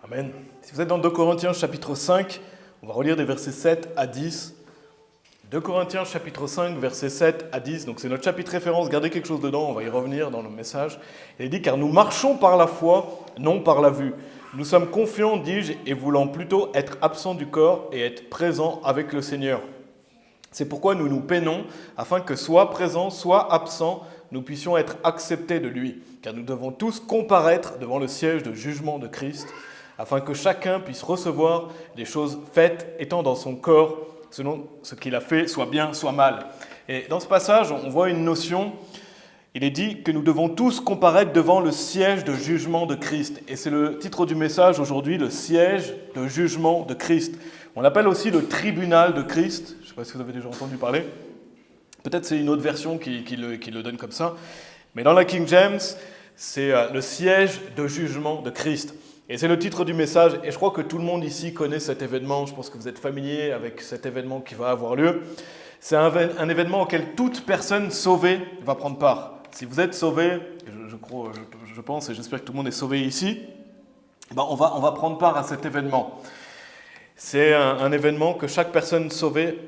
Amen. Si vous êtes dans 2 Corinthiens chapitre 5, on va relire des versets 7 à 10. 2 Corinthiens chapitre 5, versets 7 à 10. Donc c'est notre chapitre référence, gardez quelque chose dedans, on va y revenir dans le message. Il dit « Car nous marchons par la foi, non par la vue. Nous sommes confiants, dis-je, et voulant plutôt être absents du corps et être présents avec le Seigneur. C'est pourquoi nous nous peinons, afin que soit présents, soit absents, nous puissions être acceptés de lui. Car nous devons tous comparaître devant le siège de jugement de Christ, afin que chacun puisse recevoir des choses faites étant dans son corps, selon ce qu'il a fait, soit bien, soit mal. » Et dans ce passage, on voit une notion. Il est dit que nous devons tous comparaître devant le siège de jugement de Christ. Et c'est le titre du message aujourd'hui, le siège de jugement de Christ. On l'appelle aussi le tribunal de Christ. Je ne sais pas si vous avez déjà entendu parler. Peut-être c'est une autre version qui le donne comme ça. Mais dans la King James, c'est le siège de jugement de Christ. Et c'est le titre du message. Et je crois que tout le monde ici connaît cet événement. Je pense que vous êtes familier avec cet événement qui va avoir lieu. C'est un événement auquel toute personne sauvée va prendre part. Si vous êtes sauvé, je pense et j'espère que tout le monde est sauvé ici, on va prendre part à cet événement. C'est un événement que chaque personne sauvée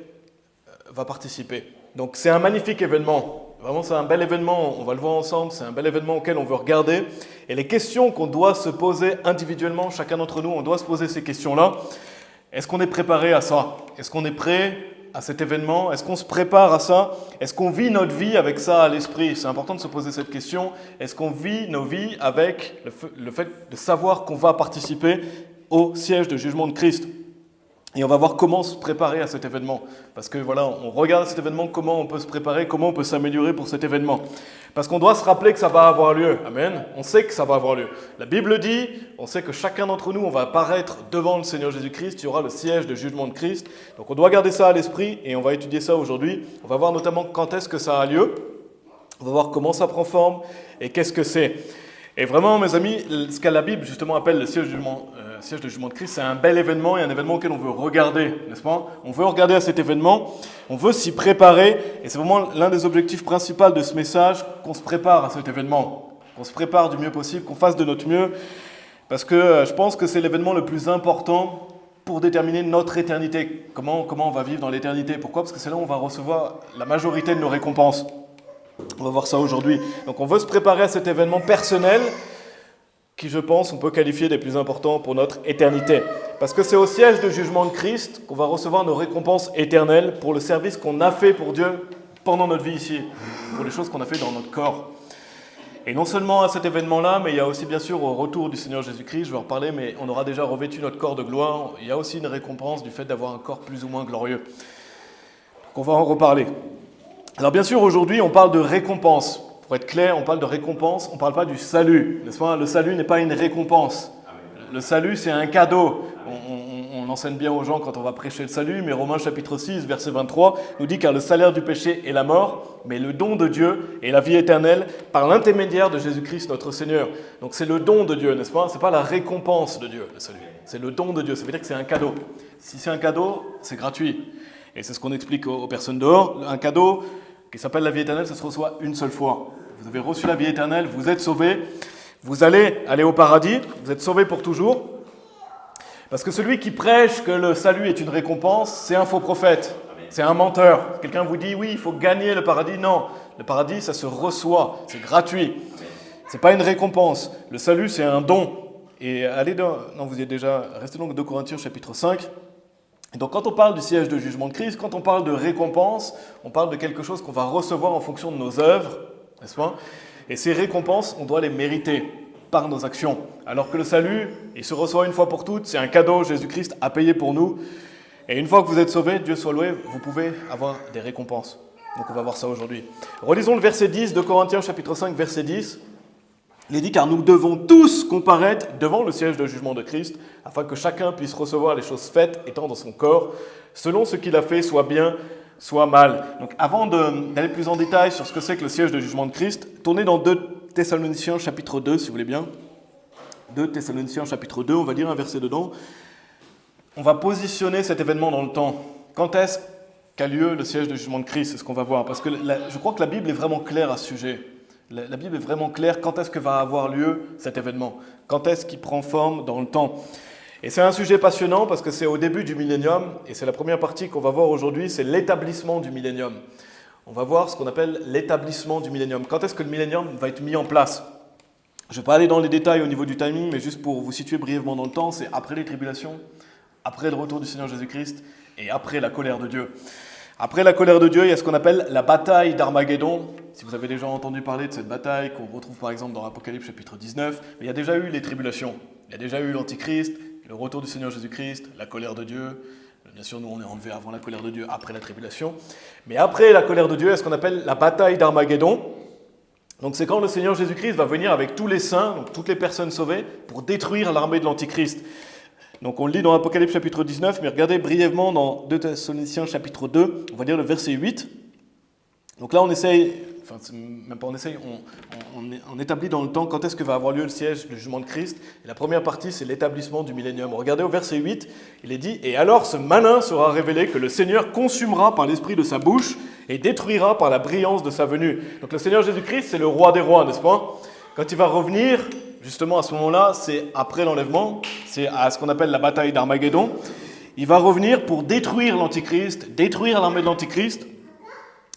va participer. Donc c'est un magnifique événement. Vraiment, c'est un bel événement, on va le voir ensemble, c'est un bel événement auquel on veut regarder. Et les questions qu'on doit se poser individuellement, chacun d'entre nous, on doit se poser ces questions-là. Est-ce qu'on est préparé à ça? Est-ce qu'on est prêt à cet événement? Est-ce qu'on se prépare à ça? Est-ce qu'on vit notre vie avec ça à l'esprit? C'est important de se poser cette question. Est-ce qu'on vit nos vies avec le fait de savoir qu'on va participer au siège de jugement de Christ? Et on va voir comment se préparer à cet événement. Parce que voilà, on regarde cet événement, comment on peut se préparer, comment on peut s'améliorer pour cet événement. Parce qu'on doit se rappeler que ça va avoir lieu. Amen. On sait que ça va avoir lieu. La Bible dit, on sait que chacun d'entre nous, on va apparaître devant le Seigneur Jésus-Christ. Il y aura le siège de jugement de Christ. Donc on doit garder ça à l'esprit et on va étudier ça aujourd'hui. On va voir notamment quand est-ce que ça a lieu. On va voir comment ça prend forme et qu'est-ce que c'est. Et vraiment, mes amis, ce que la Bible justement appelle le siège de jugement de Christ, c'est un bel événement et un événement auquel on veut regarder, n'est-ce pas? On veut regarder à cet événement, on veut s'y préparer, et c'est vraiment l'un des objectifs principaux de ce message, qu'on se prépare à cet événement, qu'on se prépare du mieux possible, qu'on fasse de notre mieux, parce que je pense que c'est l'événement le plus important pour déterminer notre éternité, comment on va vivre dans l'éternité. Pourquoi? Parce que c'est là où on va recevoir la majorité de nos récompenses. On va voir ça aujourd'hui. Donc on veut se préparer à cet événement personnel qui, je pense, on peut qualifier des plus importants pour notre éternité. Parce que c'est au siège de jugement de Christ qu'on va recevoir nos récompenses éternelles pour le service qu'on a fait pour Dieu pendant notre vie ici, pour les choses qu'on a fait dans notre corps. Et non seulement à cet événement-là, mais il y a aussi bien sûr au retour du Seigneur Jésus-Christ, je vais en reparler, mais on aura déjà revêtu notre corps de gloire. Il y a aussi une récompense du fait d'avoir un corps plus ou moins glorieux. Donc on va en reparler. Alors bien sûr, aujourd'hui, on parle de récompense. Pour être clair, on parle de récompense, on ne parle pas du salut, n'est-ce pas? Le salut n'est pas une récompense. Le salut, c'est un cadeau. On enseigne bien aux gens quand on va prêcher le salut, mais Romains chapitre 6, verset 23, nous dit « Car le salaire du péché est la mort, mais le don de Dieu est la vie éternelle par l'intermédiaire de Jésus-Christ notre Seigneur. » Donc c'est le don de Dieu, n'est-ce pas? Ce n'est pas la récompense de Dieu, le salut. C'est le don de Dieu, ça veut dire que c'est un cadeau. Si c'est un cadeau, c'est gratuit. Et c'est ce qu'on explique aux personnes dehors. Un cadeau qui s'appelle la vie éternelle, ça se reçoit une seule fois. Vous avez reçu la vie éternelle, vous êtes sauvés, vous allez aller au paradis, vous êtes sauvés pour toujours. Parce que celui qui prêche que le salut est une récompense, c'est un faux prophète, c'est un menteur. Quelqu'un vous dit, oui, il faut gagner le paradis. Non, le paradis, ça se reçoit, c'est gratuit. Ce n'est pas une récompense. Le salut, c'est un don. Et vous y êtes déjà, restez donc 2 Corinthiens chapitre 5. Et donc quand on parle du siège de jugement de Christ, quand on parle de récompense, on parle de quelque chose qu'on va recevoir en fonction de nos œuvres, n'est-ce pas? Et ces récompenses, on doit les mériter par nos actions. Alors que le salut, il se reçoit une fois pour toutes, c'est un cadeau, Jésus-Christ a payé pour nous. Et une fois que vous êtes sauvés, Dieu soit loué, vous pouvez avoir des récompenses. Donc on va voir ça aujourd'hui. Relisons le verset 10 de Corinthiens chapitre 5, verset 10. Il est dit « Car nous devons tous comparaître devant le siège de jugement de Christ, afin que chacun puisse recevoir les choses faites étant dans son corps, selon ce qu'il a fait, soit bien, soit mal. » Donc avant d'aller plus en détail sur ce que c'est que le siège de jugement de Christ, tournez dans 2 Thessaloniciens chapitre 2, si vous voulez bien. 2 Thessaloniciens chapitre 2, on va lire un verset dedans. On va positionner cet événement dans le temps. Quand est-ce qu'a lieu le siège de jugement de Christ? C'est ce qu'on va voir. Parce que je crois que la Bible est vraiment claire à ce sujet. La Bible est vraiment claire. Quand est-ce que va avoir lieu cet événement? Quand est-ce qu'il prend forme dans le temps? Et c'est un sujet passionnant parce que c'est au début du millénium, et c'est la première partie qu'on va voir aujourd'hui, c'est l'établissement du millénium. On va voir ce qu'on appelle l'établissement du millénium. Quand est-ce que le millénium va être mis en place? Je ne vais pas aller dans les détails au niveau du timing, mais juste pour vous situer brièvement dans le temps, c'est après les tribulations, après le retour du Seigneur Jésus-Christ et après la colère de Dieu. Après la colère de Dieu, il y a ce qu'on appelle la bataille d'Armageddon. Si vous avez déjà entendu parler de cette bataille, qu'on retrouve par exemple dans Apocalypse chapitre 19, mais il y a déjà eu les tribulations. Il y a déjà eu l'Antichrist, le retour du Seigneur Jésus-Christ, la colère de Dieu. Bien sûr, nous on est enlevés avant la colère de Dieu, après la tribulation. Mais après la colère de Dieu, il y a ce qu'on appelle la bataille d'Armageddon. Donc c'est quand le Seigneur Jésus-Christ va venir avec tous les saints, donc toutes les personnes sauvées, pour détruire l'armée de l'Antichrist. Donc on le lit dans Apocalypse chapitre 19, mais regardez brièvement dans 2 Thessaloniciens chapitre 2, on va lire le verset 8. Donc là on essaye, enfin même pas on essaye, on établit dans le temps quand est-ce que va avoir lieu le siège du jugement de Christ. Et la première partie c'est l'établissement du millénium. Regardez au verset 8, il est dit « Et alors ce malin sera révélé que le Seigneur consumera par l'esprit de sa bouche et détruira par la brillance de sa venue. » Donc le Seigneur Jésus-Christ c'est le roi des rois, n'est-ce pas? Quand il va revenir, justement à ce moment-là, c'est après l'enlèvement, c'est à ce qu'on appelle la bataille d'Armageddon. Il va revenir pour détruire l'Antichrist, détruire l'armée de l'Antichrist.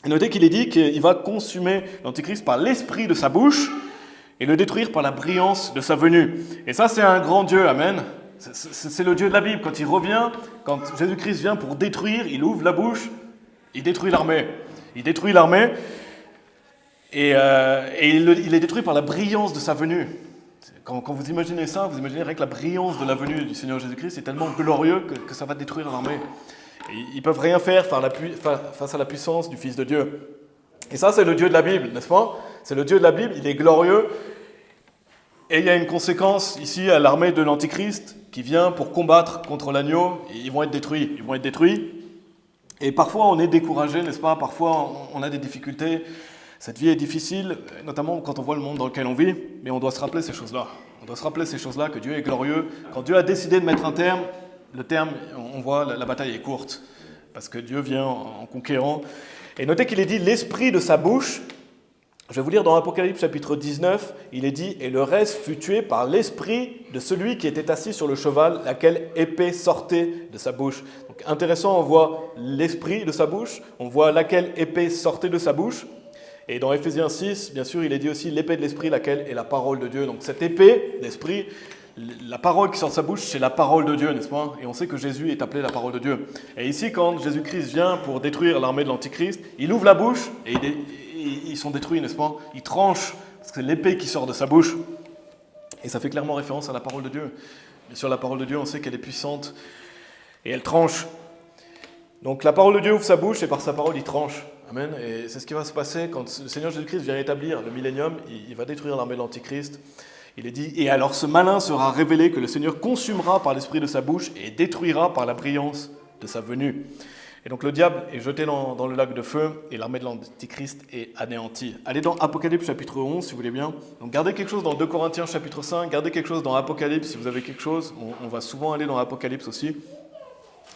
Et notez qu'il est dit qu'il va consumer l'Antichrist par l'esprit de sa bouche et le détruire par la brillance de sa venue. Et ça, c'est un grand Dieu, amen. C'est le Dieu de la Bible. Quand il revient, quand Jésus-Christ vient pour détruire, il ouvre la bouche, il détruit l'armée. Il détruit l'armée. Et il est détruit par la brillance de sa venue. Quand vous imaginez ça, vous imaginez que la brillance de la venue du Seigneur Jésus-Christ est tellement glorieux que ça va détruire l'armée. Ils ne peuvent rien faire face à la puissance du Fils de Dieu. Et ça, c'est le Dieu de la Bible, n'est-ce pas? C'est le Dieu de la Bible, il est glorieux. Et il y a une conséquence ici à l'armée de l'Antichrist qui vient pour combattre contre l'agneau. Ils vont être détruits. Ils vont être détruits. Et parfois, on est découragé, n'est-ce pas? Parfois, on a des difficultés. Cette vie est difficile, notamment quand on voit le monde dans lequel on vit, mais on doit se rappeler ces choses-là. On doit se rappeler ces choses-là, que Dieu est glorieux. Quand Dieu a décidé de mettre un terme, le terme, on voit, la bataille est courte, parce que Dieu vient en conquérant. Et notez qu'il est dit « l'esprit de sa bouche ». Je vais vous lire dans Apocalypse chapitre 19, il est dit « Et le reste fut tué par l'esprit de celui qui était assis sur le cheval, laquelle épée sortait de sa bouche. » Donc intéressant, on voit l'esprit de sa bouche, on voit laquelle épée sortait de sa bouche. Et dans Éphésiens 6, bien sûr, il est dit aussi l'épée de l'esprit, laquelle est la parole de Dieu. Donc cette épée d'esprit, la parole qui sort de sa bouche, c'est la parole de Dieu, n'est-ce pas? Et on sait que Jésus est appelé la parole de Dieu. Et ici, quand Jésus-Christ vient pour détruire l'armée de l'Antichrist, il ouvre la bouche et ils sont détruits, n'est-ce pas? Il tranche, parce que c'est l'épée qui sort de sa bouche. Et ça fait clairement référence à la parole de Dieu. Bien sûr, la parole de Dieu, on sait qu'elle est puissante et elle tranche. Donc la parole de Dieu ouvre sa bouche et par sa parole, il tranche. Amen. Et c'est ce qui va se passer quand le Seigneur Jésus-Christ vient établir le millénium. Il va détruire l'armée de l'Antichrist. Il est dit « Et alors ce malin sera révélé que le Seigneur consumera par l'esprit de sa bouche et détruira par la brillance de sa venue. » Et donc le diable est jeté dans le lac de feu et l'armée de l'Antichrist est anéantie. Allez dans Apocalypse chapitre 11 si vous voulez bien. Donc gardez quelque chose dans 2 Corinthiens chapitre 5, gardez quelque chose dans Apocalypse si vous avez quelque chose. On va souvent aller dans Apocalypse aussi.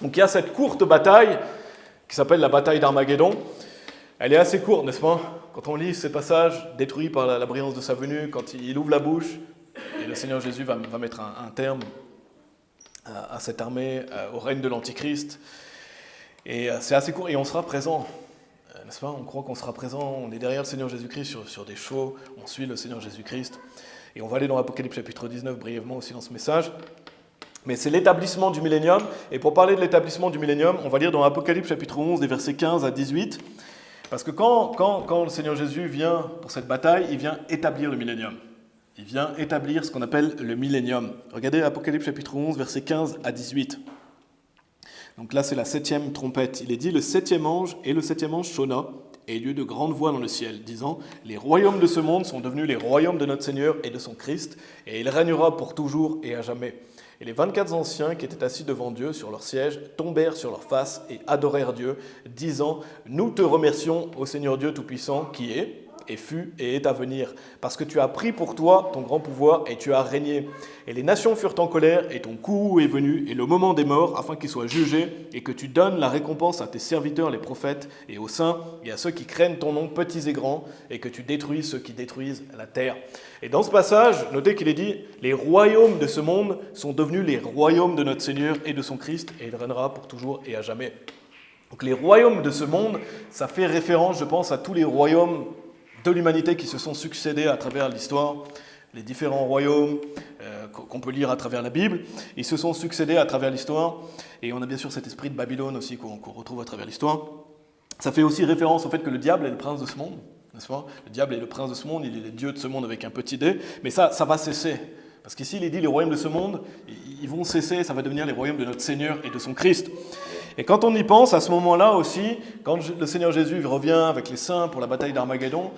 Donc il y a cette courte bataille qui s'appelle la bataille d'Armageddon. Elle est assez courte, n'est-ce pas? Quand on lit ces passages, détruits par la brillance de sa venue, quand il ouvre la bouche, et le Seigneur Jésus va mettre un terme à cette armée, au règne de l'Antichrist. Et c'est assez court, et on sera présent, n'est-ce pas? On croit qu'on sera présent, on est derrière le Seigneur Jésus-Christ sur des chevaux, on suit le Seigneur Jésus-Christ. Et on va aller dans Apocalypse chapitre 19 brièvement aussi dans ce message. Mais c'est l'établissement du millénium, et pour parler de l'établissement du millénium, on va lire dans Apocalypse chapitre 11, des versets 15 à 18. Parce que quand le Seigneur Jésus vient pour cette bataille, il vient établir le millénium. Il vient établir ce qu'on appelle le millénium. Regardez Apocalypse chapitre 11, versets 15 à 18. Donc là, c'est la 7e trompette. Il est dit, le 7e ange sonna, et il y eut de grandes voix dans le ciel, disant, les royaumes de ce monde sont devenus les royaumes de notre Seigneur et de son Christ, et il régnera pour toujours et à jamais. Et les 24 anciens qui étaient assis devant Dieu sur leur siège tombèrent sur leurs faces et adorèrent Dieu, disant « Nous te remercions, ô Seigneur Dieu Tout-Puissant, qui est et fut, et est à venir. Parce que tu as pris pour toi ton grand pouvoir, et tu as régné. Et les nations furent en colère, et ton coup est venu, et le moment des morts, afin qu'ils soient jugés, et que tu donnes la récompense à tes serviteurs les prophètes, et aux saints, et à ceux qui craignent ton nom, petits et grands, et que tu détruises ceux qui détruisent la terre. Et dans ce passage, notez qu'il est dit, les royaumes de ce monde sont devenus les royaumes de notre Seigneur et de son Christ, et il régnera pour toujours et à jamais. Donc les royaumes de ce monde, ça fait référence, je pense, à tous les royaumes de l'humanité qui se sont succédés à travers l'histoire, les différents royaumes qu'on peut lire à travers la Bible, ils se sont succédés à travers l'histoire, et on a bien sûr cet esprit de Babylone aussi qu'on retrouve à travers l'histoire. Ça fait aussi référence au fait que le diable est le prince de ce monde, n'est-ce pas ? Le diable est le prince de ce monde, il est le dieu de ce monde avec un petit d, mais ça va cesser. Parce qu'ici, il est dit, les royaumes de ce monde, ils vont cesser, ça va devenir les royaumes de notre Seigneur et de son Christ. Et quand on y pense, à ce moment-là aussi, quand le Seigneur Jésus revient avec les saints pour la bataille d'Armageddon,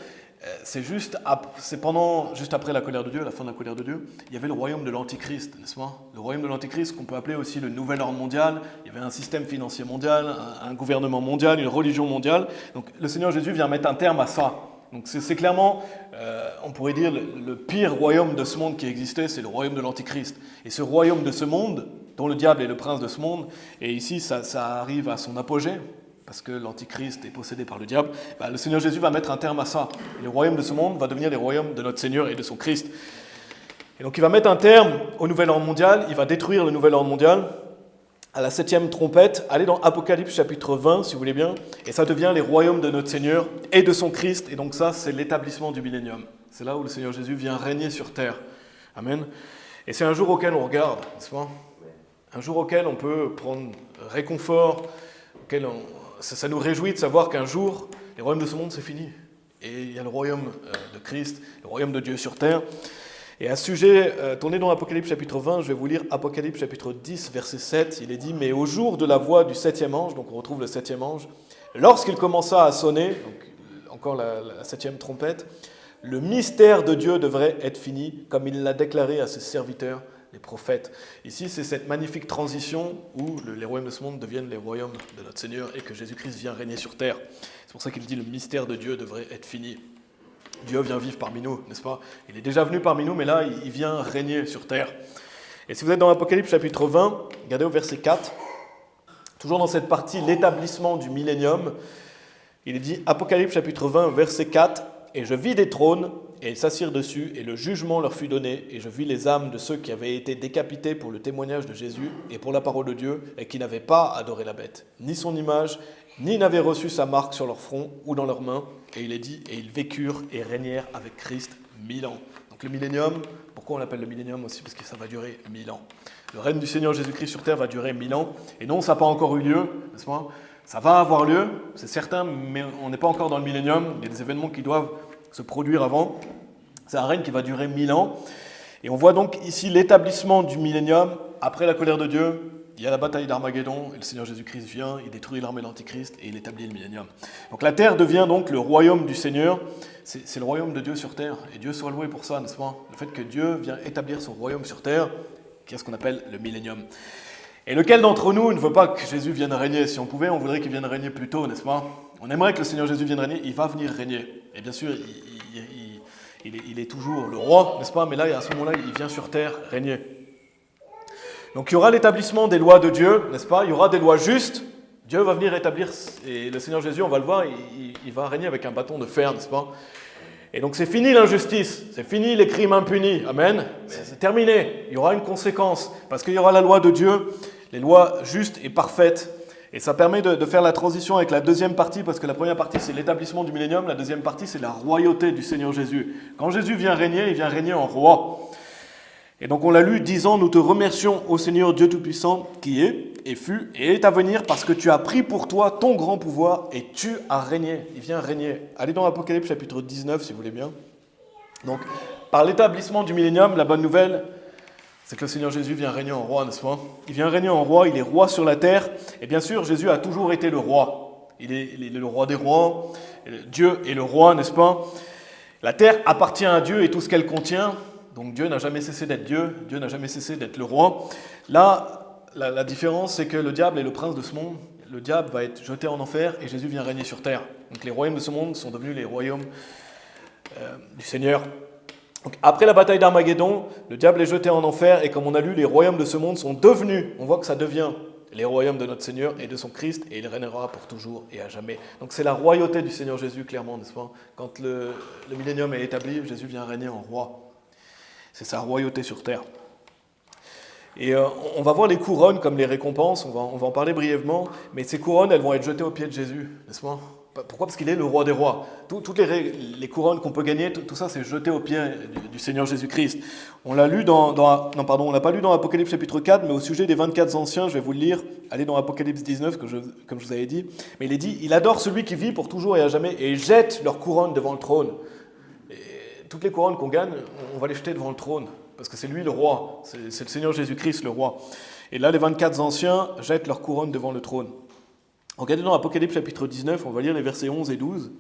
c'est juste après la colère de Dieu, la fin de la colère de Dieu, il y avait le royaume de l'Antichrist, n'est-ce pas ? Le royaume de l'Antichrist, qu'on peut appeler aussi le nouvel ordre mondial. Il y avait un système financier mondial, un gouvernement mondial, une religion mondiale. Donc le Seigneur Jésus vient mettre un terme à ça. Donc c'est clairement, on pourrait dire, le pire royaume de ce monde qui existait, c'est le royaume de l'Antichrist. Et ce royaume de ce monde, dont le diable est le prince de ce monde, et ici ça arrive à son apogée, parce que l'Antichrist est possédé par le diable, le Seigneur Jésus va mettre un terme à ça. Et le royaume de ce monde va devenir les royaumes de notre Seigneur et de son Christ. Et donc il va mettre un terme au nouvel ordre mondial, il va détruire le nouvel ordre mondial, à la 7e trompette, allez dans Apocalypse chapitre 20, si vous voulez bien, et ça devient les royaumes de notre Seigneur et de son Christ, et donc ça, c'est l'établissement du millénium. C'est là où le Seigneur Jésus vient régner sur terre. Amen. Et c'est un jour auquel on regarde, n'est-ce pas ? Un jour auquel on peut prendre réconfort, ça nous réjouit de savoir qu'un jour, les royaumes de ce monde, c'est fini. Et il y a le royaume de Christ, le royaume de Dieu sur terre. Et à ce sujet, tournez dans Apocalypse chapitre 20, je vais vous lire Apocalypse chapitre 10, verset 7. Il est dit « Mais au jour de la voix du 7e ange », donc on retrouve le 7e ange, « lorsqu'il commença à sonner », donc encore la 7e trompette, « le mystère de Dieu devrait être fini, comme il l'a déclaré à ses serviteurs, les prophètes. » Ici, c'est cette magnifique transition où les royaumes de ce monde deviennent les royaumes de notre Seigneur et que Jésus-Christ vient régner sur terre. C'est pour ça qu'il dit « le mystère de Dieu devrait être fini ». Dieu vient vivre parmi nous, n'est-ce pas ? Il est déjà venu parmi nous, mais là, il vient régner sur terre. Et si vous êtes dans Apocalypse chapitre 20, regardez au verset 4, toujours dans cette partie, l'établissement du millénium, il est dit, Apocalypse chapitre 20, verset 4, « Et je vis des trônes, et ils s'assirent dessus, et le jugement leur fut donné, et je vis les âmes de ceux qui avaient été décapités pour le témoignage de Jésus et pour la parole de Dieu, et qui n'avaient pas adoré la bête, ni son image, ni n'avaient reçu sa marque sur leur front ou dans leurs mains. Et il est dit, et ils vécurent et régnèrent avec Christ 1000 ans. » Donc le millénium, pourquoi on l'appelle le millénium aussi ? Parce que ça va durer 1000 ans. Le règne du Seigneur Jésus-Christ sur terre va durer 1000 ans. Et non, ça n'a pas encore eu lieu, n'est-ce pas ? Ça va avoir lieu, c'est certain, mais on n'est pas encore dans le millénium. Il y a des événements qui doivent se produire avant. C'est un règne qui va durer 1000 ans. Et on voit donc ici l'établissement du millénium après la colère de Dieu. Il y a la bataille d'Armageddon, et le Seigneur Jésus-Christ vient, il détruit l'armée de l'Antichrist, et il établit le millénium. Donc la terre devient donc le royaume du Seigneur, c'est le royaume de Dieu sur terre, et Dieu soit loué pour ça, n'est-ce pas ? Le fait que Dieu vient établir son royaume sur terre, qui est ce qu'on appelle le millénium. Et lequel d'entre nous ne veut pas que Jésus vienne régner ? Si on pouvait, on voudrait qu'il vienne régner plus tôt, n'est-ce pas ? On aimerait que le Seigneur Jésus vienne régner, il va venir régner. Et bien sûr, il est toujours le roi, n'est-ce pas ? Mais là, à ce moment-là, il vient sur terre régner. Donc il y aura l'établissement des lois de Dieu, n'est-ce pas ? Il y aura des lois justes. Dieu va venir établir, et le Seigneur Jésus, on va le voir, il va régner avec un bâton de fer, n'est-ce pas ? Et donc c'est fini l'injustice, c'est fini les crimes impunis, amen. C'est terminé, il y aura une conséquence, parce qu'il y aura la loi de Dieu, les lois justes et parfaites. Et ça permet de faire la transition avec la deuxième partie, parce que la première partie c'est l'établissement du millénium, la deuxième partie c'est la royauté du Seigneur Jésus. Quand Jésus vient régner, il vient régner en roi. Et donc on l'a lu, disant, nous te remercions, ô Seigneur Dieu Tout-Puissant, qui est, et fut, et est à venir, parce que tu as pris pour toi ton grand pouvoir, et tu as régné. Il vient régner. Allez dans Apocalypse chapitre 19, si vous voulez bien. Donc, par l'établissement du millénium, la bonne nouvelle, c'est que le Seigneur Jésus vient régner en roi, n'est-ce pas ? Il vient régner en roi, il est roi sur la terre, et bien sûr, Jésus a toujours été le roi. Il est le roi des rois, Dieu est le roi, n'est-ce pas ? La terre appartient à Dieu et tout ce qu'elle contient. Donc Dieu n'a jamais cessé d'être Dieu, Dieu n'a jamais cessé d'être le roi. Là, la différence, c'est que le diable est le prince de ce monde. Le diable va être jeté en enfer et Jésus vient régner sur terre. Donc les royaumes de ce monde sont devenus les royaumes du Seigneur. Donc, après la bataille d'Armageddon, le diable est jeté en enfer et comme on a lu, les royaumes de ce monde sont devenus, on voit que ça devient les royaumes de notre Seigneur et de son Christ et il régnera pour toujours et à jamais. Donc c'est la royauté du Seigneur Jésus, clairement, n'est-ce pas? Quand le millénium est établi, Jésus vient régner en roi. C'est sa royauté sur terre. Et on va voir les couronnes comme les récompenses, on va en parler brièvement, mais ces couronnes, elles vont être jetées aux pieds de Jésus, n'est-ce pas? Pourquoi? Parce qu'il est le roi des rois. Toutes les couronnes qu'on peut gagner, tout ça, c'est jeté aux pieds du Seigneur Jésus-Christ. On l'a lu on l'a pas lu dans Apocalypse chapitre 4, mais au sujet des 24 anciens, je vais vous le lire. Allez dans Apocalypse 19, comme je vous avais dit. Mais il est dit, il adore celui qui vit pour toujours et à jamais, et jette leurs couronnes devant le trône. Et toutes les couronnes qu'on gagne, on va les jeter devant le trône, parce que c'est lui le roi, c'est le Seigneur Jésus-Christ le roi. Et là, les 24 anciens jettent leurs couronnes devant le trône. Regardez dans Apocalypse chapitre 19, on va lire les versets 11 et 12.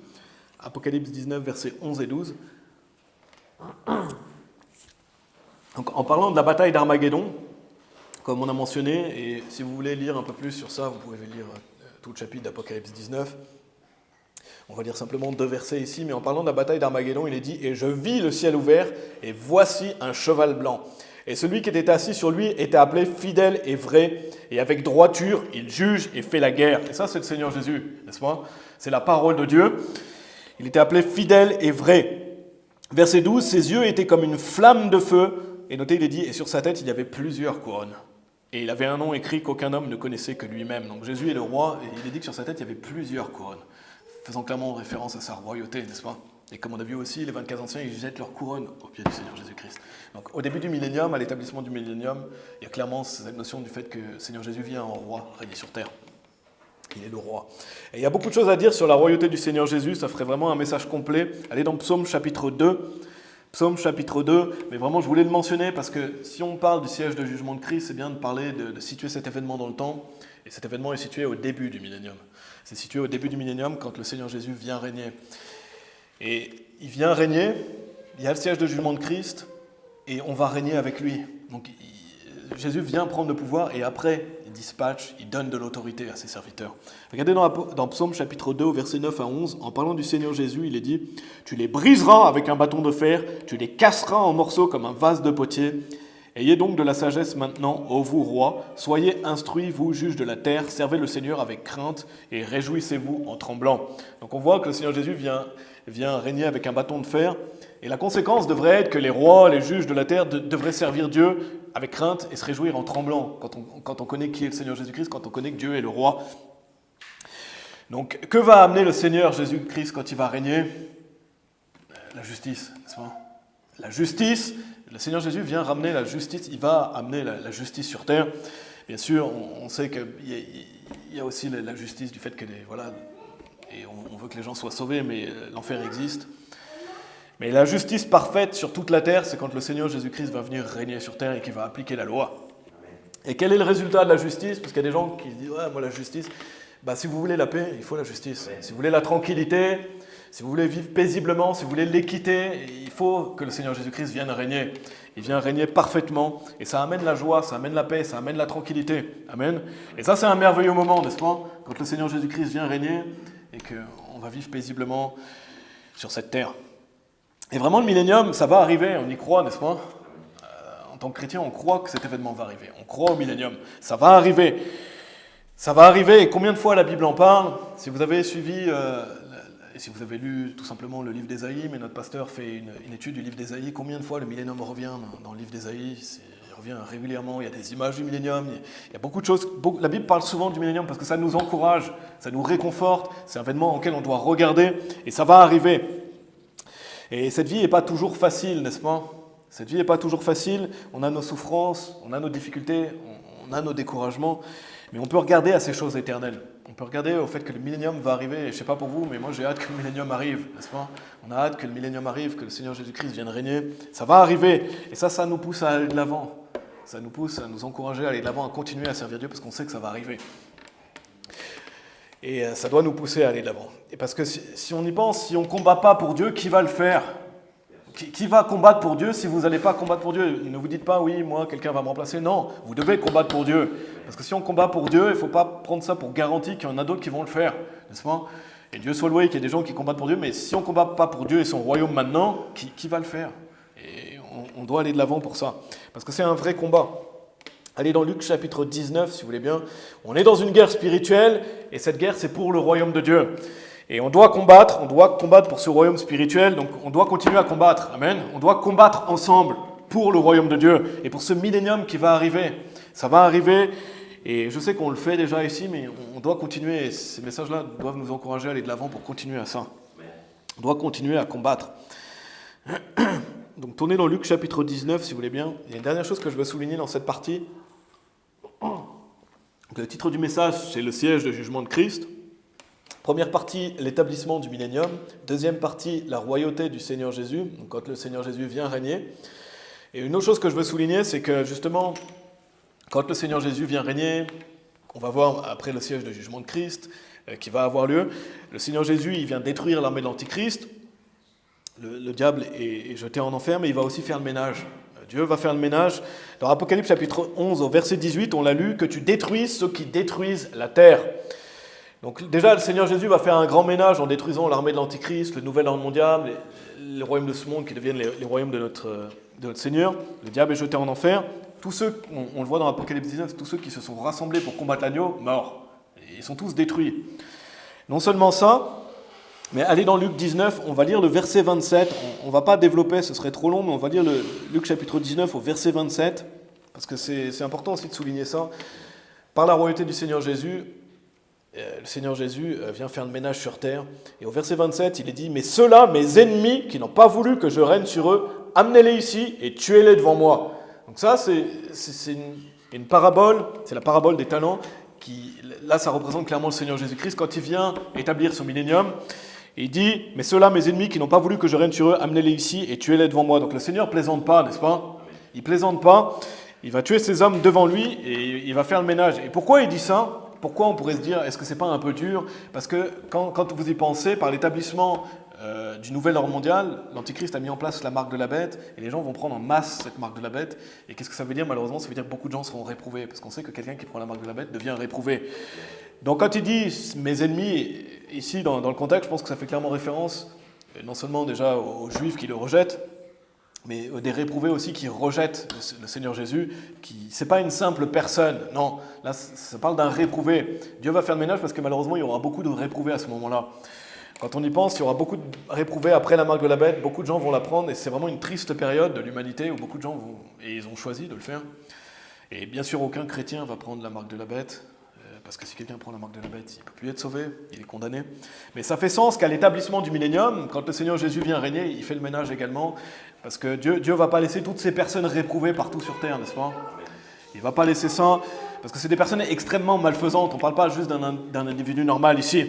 Apocalypse 19, versets 11 et 12. Donc, en parlant de la bataille d'Armageddon, comme on a mentionné, et si vous voulez lire un peu plus sur ça, vous pouvez lire tout le chapitre d'Apocalypse 19. On va lire simplement 2 versets ici, mais en parlant de la bataille d'Armageddon, il est dit « Et je vis le ciel ouvert, et voici un cheval blanc. Et celui qui était assis sur lui était appelé fidèle et vrai, et avec droiture, il juge et fait la guerre. » Et ça, c'est le Seigneur Jésus, n'est-ce pas? C'est la parole de Dieu. Il était appelé fidèle et vrai. Verset 12, ses yeux étaient comme une flamme de feu. Et notez, il est dit, et sur sa tête, il y avait plusieurs couronnes. Et il avait un nom écrit qu'aucun homme ne connaissait que lui-même. Donc Jésus est le roi, et il est dit que sur sa tête, il y avait plusieurs couronnes, faisant clairement référence à sa royauté, n'est-ce pas? Et comme on a vu aussi, les 24 anciens, ils jettent leur couronne aux pieds du Seigneur Jésus-Christ. Donc au début du millénium, à l'établissement du millénium, il y a clairement cette notion du fait que le Seigneur Jésus vient en roi, régner sur terre. Il est le roi. Et il y a beaucoup de choses à dire sur la royauté du Seigneur Jésus, ça ferait vraiment un message complet. Allez dans Psaume chapitre 2. Psaume chapitre 2, mais vraiment je voulais le mentionner parce que si on parle du siège de jugement de Christ, c'est bien de parler, de situer cet événement dans le temps. Et cet événement est situé au début du millénium. C'est situé au début du millénium quand le Seigneur Jésus vient régner. Et il vient régner, il y a le siège de jugement de Christ, et on va régner avec lui. Donc Jésus vient prendre le pouvoir, et après, il dispatche, il donne de l'autorité à ses serviteurs. Regardez dans Psaume chapitre 2, au verset 9 à 11, en parlant du Seigneur Jésus, il est dit « Tu les briseras avec un bâton de fer, tu les casseras en morceaux comme un vase de potier. Ayez donc de la sagesse maintenant, ô vous rois, soyez instruits, vous juges de la terre, servez le Seigneur avec crainte, et réjouissez-vous en tremblant. » Donc on voit que le Seigneur Jésus vient régner avec un bâton de fer. Et la conséquence devrait être que les rois, les juges de la terre devraient servir Dieu avec crainte et se réjouir en tremblant quand on connaît qui est le Seigneur Jésus-Christ, quand on connaît que Dieu est le roi. Donc, que va amener le Seigneur Jésus-Christ quand il va régner? La justice, n'est-ce pas? La justice, le Seigneur Jésus vient ramener la justice, il va amener la justice sur terre. Bien sûr, on sait qu'il y a aussi la justice du fait que et on veut que les gens soient sauvés, mais l'enfer existe. Mais la justice parfaite sur toute la terre, c'est quand le Seigneur Jésus-Christ va venir régner sur terre et qu'il va appliquer la loi. Et quel est le résultat de la justice? Parce qu'il y a des gens qui disent « Ouais, moi la justice... » Si vous voulez la paix, il faut la justice. Si vous voulez la tranquillité, si vous voulez vivre paisiblement, si vous voulez l'équité, il faut que le Seigneur Jésus-Christ vienne régner. Il vient régner parfaitement. Et ça amène la joie, ça amène la paix, ça amène la tranquillité. Amen. Et ça, c'est un merveilleux moment, n'est-ce pas? Quand le Seigneur Jésus-Christ vient régner et qu'on va vivre paisiblement sur cette terre. Et vraiment, le millénium, ça va arriver, on y croit, n'est-ce pas? En tant que chrétien, on croit que cet événement va arriver. On croit au millénium. Ça va arriver. Ça va arriver. Et combien de fois la Bible en parle? Si vous avez suivi, et si vous avez lu tout simplement le livre d'Ésaïe, mais notre pasteur fait une étude du livre d'Ésaïe, combien de fois le millénium revient dans le livre d'Ésaïe? Il revient régulièrement, il y a des images du millénium, il y a beaucoup de choses. La Bible parle souvent du millénium parce que ça nous encourage, ça nous réconforte, c'est un événement auquel on doit regarder, et ça va arriver. Et cette vie n'est pas toujours facile, n'est-ce pas? Cette vie n'est pas toujours facile, on a nos souffrances, on a nos difficultés, on a nos découragements, mais on peut regarder à ces choses éternelles. On peut regarder au fait que le millénium va arriver, et je ne sais pas pour vous, mais moi j'ai hâte que le millénium arrive, n'est-ce pas? On a hâte que le millénium arrive, que le Seigneur Jésus-Christ vienne régner. Ça va arriver, et ça nous pousse à aller de l'avant. Ça nous pousse à nous encourager à aller de l'avant, à continuer à servir Dieu, parce qu'on sait que ça va arriver. Et ça doit nous pousser à aller de l'avant. Et parce que si on y pense, si on ne combat pas pour Dieu, qui va le faire? Qui va combattre pour Dieu si vous n'allez pas combattre pour Dieu? Ne vous dites pas, oui, moi, quelqu'un va me remplacer. Non, vous devez combattre pour Dieu. Parce que si on combat pour Dieu, il ne faut pas prendre ça pour garantie qu'il y en a d'autres qui vont le faire. N'est-ce pas? Et Dieu soit loué qu'il y ait des gens qui combattent pour Dieu, mais si on ne combat pas pour Dieu et son royaume maintenant, qui va le faire? Et on doit aller de l'avant pour ça, parce que c'est un vrai combat. Allez dans Luc chapitre 19, si vous voulez bien. On est dans une guerre spirituelle, et cette guerre, c'est pour le royaume de Dieu. Et on doit combattre pour ce royaume spirituel, donc on doit continuer à combattre, amen. On doit combattre ensemble pour le royaume de Dieu, et pour ce millénium qui va arriver. Ça va arriver, et je sais qu'on le fait déjà ici, mais on doit continuer, et ces messages-là doivent nous encourager à aller de l'avant pour continuer à ça. On doit continuer à combattre. Donc tournez dans Luc chapitre 19, si vous voulez bien. Il y a une dernière chose que je veux souligner dans cette partie. Donc, le titre du message, c'est le siège de jugement de Christ. Première partie, l'établissement du millénium. Deuxième partie, la royauté du Seigneur Jésus, donc quand le Seigneur Jésus vient régner. Et une autre chose que je veux souligner, c'est que justement, quand le Seigneur Jésus vient régner, on va voir après le siège de jugement de Christ qui va avoir lieu, le Seigneur Jésus, il vient détruire l'armée de l'Antichrist. Le diable est jeté en enfer, mais il va aussi faire le ménage. Dieu va faire le ménage. Dans Apocalypse chapitre 11, au verset 18, on l'a lu, que tu détruises ceux qui détruisent la terre. Donc déjà, le Seigneur Jésus va faire un grand ménage en détruisant l'armée de l'Antichrist, le nouvel ordre mondial, les royaumes de ce monde qui deviennent les royaumes de notre Seigneur. Le diable est jeté en enfer. Tous ceux, on le voit dans Apocalypse 19, tous ceux qui se sont rassemblés pour combattre l'agneau, morts. Ils sont tous détruits. Non seulement ça, mais allez dans Luc 19, on va lire le verset 27. On ne va pas développer, ce serait trop long, mais on va lire le Luc chapitre 19 au verset 27, parce que c'est important aussi de souligner ça. Par la royauté du Seigneur Jésus, le Seigneur Jésus vient faire le ménage sur terre. Et au verset 27, il est dit « Mais ceux-là, mes ennemis, qui n'ont pas voulu que je règne sur eux, amenez-les ici et tuez-les devant moi. » Donc ça, c'est une parabole, c'est la parabole des talents, qui, là, ça représente clairement le Seigneur Jésus-Christ quand il vient établir son millénium. Il dit, mais ceux-là, mes ennemis, qui n'ont pas voulu que je règne sur eux, amenez-les ici et tuez-les devant moi. Donc le Seigneur ne plaisante pas, n'est-ce pas? Il ne plaisante pas. Il va tuer ces hommes devant lui et il va faire le ménage. Et pourquoi il dit ça? Pourquoi on pourrait se dire, est-ce que ce n'est pas un peu dur? Parce que quand vous y pensez, par l'établissement du nouvel ordre mondial, l'Antichrist a mis en place la marque de la bête et les gens vont prendre en masse cette marque de la bête. Et qu'est-ce que ça veut dire? Malheureusement, ça veut dire que beaucoup de gens seront réprouvés. Parce qu'on sait que quelqu'un qui prend la marque de la bête devient réprouvé. Donc quand il dit mes ennemis, ici dans le contexte, je pense que ça fait clairement référence, non seulement déjà aux Juifs qui le rejettent, mais des réprouvés aussi qui rejettent le Seigneur Jésus, c'est pas une simple personne, non, là ça parle d'un réprouvé. Dieu va faire le ménage parce que malheureusement il y aura beaucoup de réprouvés à ce moment-là. Quand on y pense, il y aura beaucoup de réprouvés après la marque de la bête, beaucoup de gens vont la prendre et c'est vraiment une triste période de l'humanité où beaucoup de gens vont, et ils ont choisi de le faire. Et bien sûr aucun chrétien va prendre la marque de la bête, parce que si quelqu'un prend la marque de la bête, il ne peut plus être sauvé, il est condamné. Mais ça fait sens qu'à l'établissement du millénium, quand le Seigneur Jésus vient régner, il fait le ménage également, parce que Dieu ne va pas laisser toutes ces personnes réprouvées partout sur terre, n'est-ce pas? Il ne va pas laisser ça, parce que c'est des personnes extrêmement malfaisantes, on ne parle pas juste d'un individu normal ici.